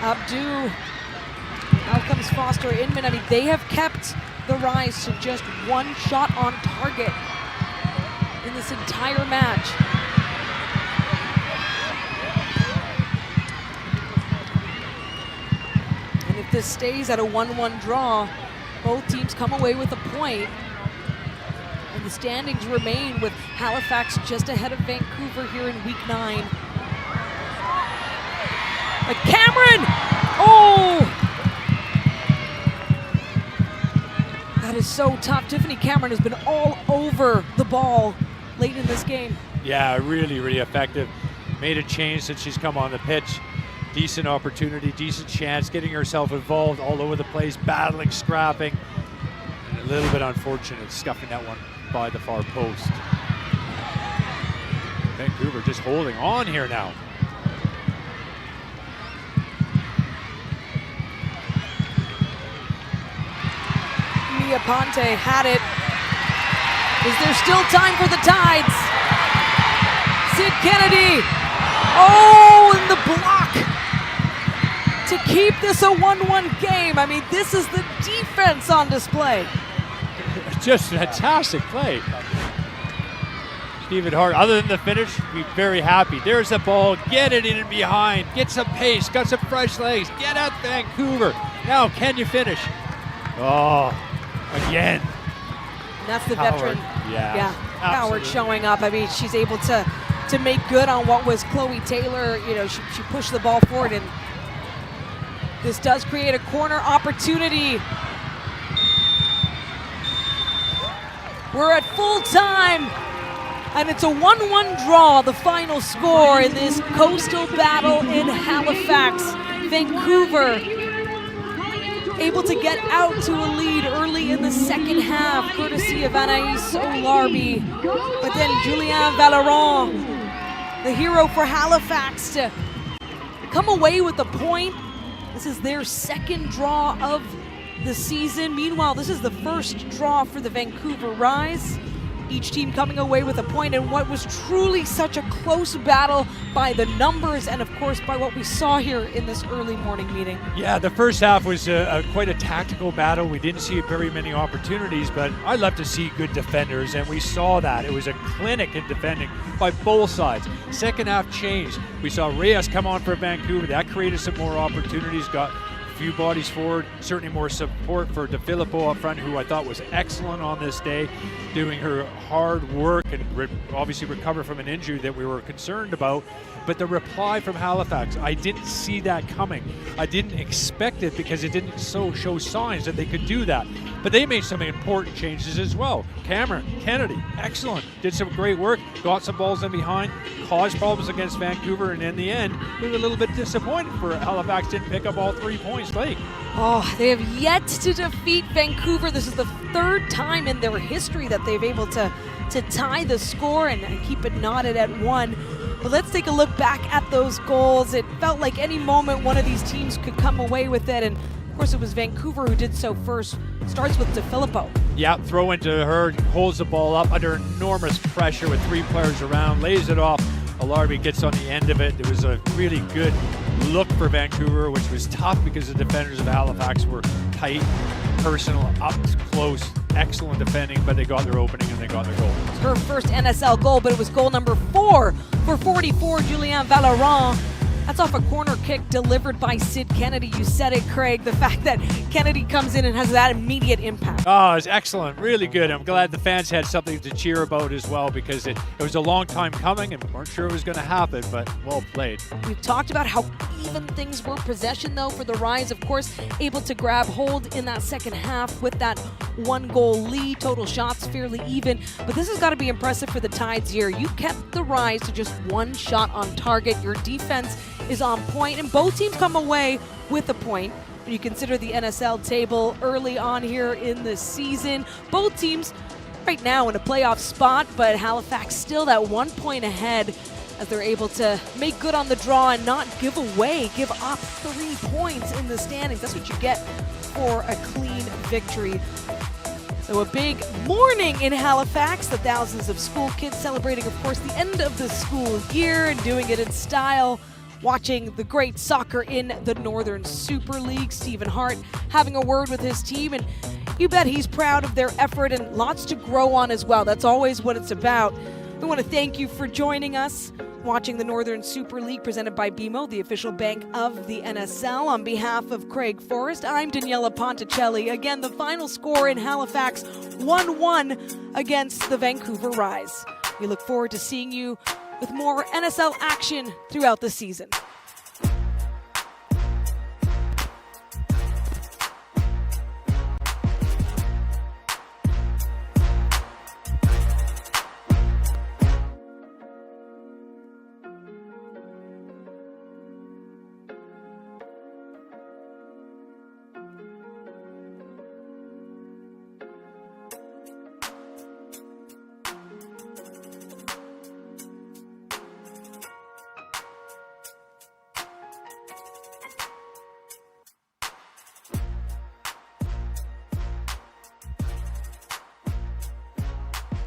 Abdu. Now comes Foster Inman. I mean, they have kept the Rise to just one shot on target in this entire match. And if this stays at a 1-1 draw, both teams come away with a point. And the standings remain with Halifax just ahead of Vancouver here in week 9. But Cameron! Oh! That is so tough. Tiffany Cameron has been all over the ball late in this game. Yeah, really, really effective. Made a change since she's come on the pitch. Decent opportunity, decent chance, getting herself involved all over the place, battling, scrapping. And a little bit unfortunate, scuffing that one by the far post. Vancouver just holding on here now. Mia Ponte had it. Is there still time for the Tides? Sid Kennedy. Oh, and the block to keep this a 1-1 game. I mean, this is the defense on display. Just fantastic play. Stephen Hart, other than the finish, be very happy. There's the ball, get it in and behind, get some pace, got some fresh legs, get out Vancouver. Now, can you finish? Oh, again. And that's the Howard, veteran. yeah, Howard absolutely. showing up. I mean, she's able to make good on what was Chloe Taylor. You know, she pushed the ball forward, and this does create a corner opportunity. We're at full time, and it's a 1-1 draw, the final score in this coastal battle in Halifax. Vancouver able to get out to a lead early in the second half, courtesy of Anaïs Olarbi. But then Julien Valeron, the hero for Halifax, to come away with a point. This is their second draw of the season. Meanwhile, this is the first draw for the Vancouver Rise. Each team coming away with a point in what was truly such a close battle by the numbers and, of course, by what we saw here in this early morning meeting. Yeah, the first half was quite a tactical battle. We didn't see very many opportunities, but I love to see good defenders, and we saw that. It was a clinic in defending by both sides. Second half changed. We saw Reyes come on for Vancouver. That created some more opportunities, got a few bodies forward, certainly more support for De Filippo up front, who I thought was excellent on this day, doing her hard work and obviously recover from an injury that we were concerned about. But the reply from Halifax, I didn't see that coming. I didn't expect it because it didn't show signs that they could do that. But they made some important changes as well. Cameron, Kennedy, excellent. Did some great work, got some balls in behind, caused problems against Vancouver, and in the end, we were a little bit disappointed for Halifax didn't pick up all 3 points late. Oh, they have yet to defeat Vancouver. This is the third time in their history that they've able to tie the score and keep it knotted at 1. But let's take a look back at those goals. It felt like any moment one of these teams could come away with it, and of course it was Vancouver who did so first. Starts with De Filippo. Yeah, throw into her, holds the ball up under enormous pressure with 3 players around, lays it off. Olarbi gets on the end of it. It was a really good look for Vancouver, which was tough because the defenders of Halifax were tight, personal, up close, excellent defending, but they got their opening and they got their goal. Her first NSL goal, but it was goal number 4 for 44, Julien Valeron. That's off a corner kick delivered by Sid Kennedy. You said it, Craig. The fact that Kennedy comes in and has that immediate impact. Oh, it's excellent. Really good. I'm glad the fans had something to cheer about as well, because it was a long time coming and weren't sure it was going to happen, but well played. We've talked about how even things were. Possession, though, for the Rise, of course, able to grab hold in that second half with that 1-goal lead. Total shots fairly even. But this has got to be impressive for the Tides here. You kept the Rise to just 1 shot on target. Your defense is on point, and both teams come away with a point. When you consider the NSL table early on here in the season, both teams right now in a playoff spot, but Halifax still that 1 point ahead as they're able to make good on the draw and not give up 3 points in the standings. That's what you get for a clean victory. So a big morning in Halifax. The thousands of school kids celebrating, of course, the end of the school year and doing it in style. Watching the great soccer in the Northern Super League. Stephen Hart having a word with his team, and you bet he's proud of their effort and lots to grow on as well. That's always what it's about. We want to thank you for joining us, watching the Northern Super League presented by BMO, the official bank of the NSL. On behalf of Craig Forrest, I'm Daniela Ponticelli. Again, the final score in Halifax, 1-1 against the Vancouver Rise. We look forward to seeing you with more NSL action throughout the season.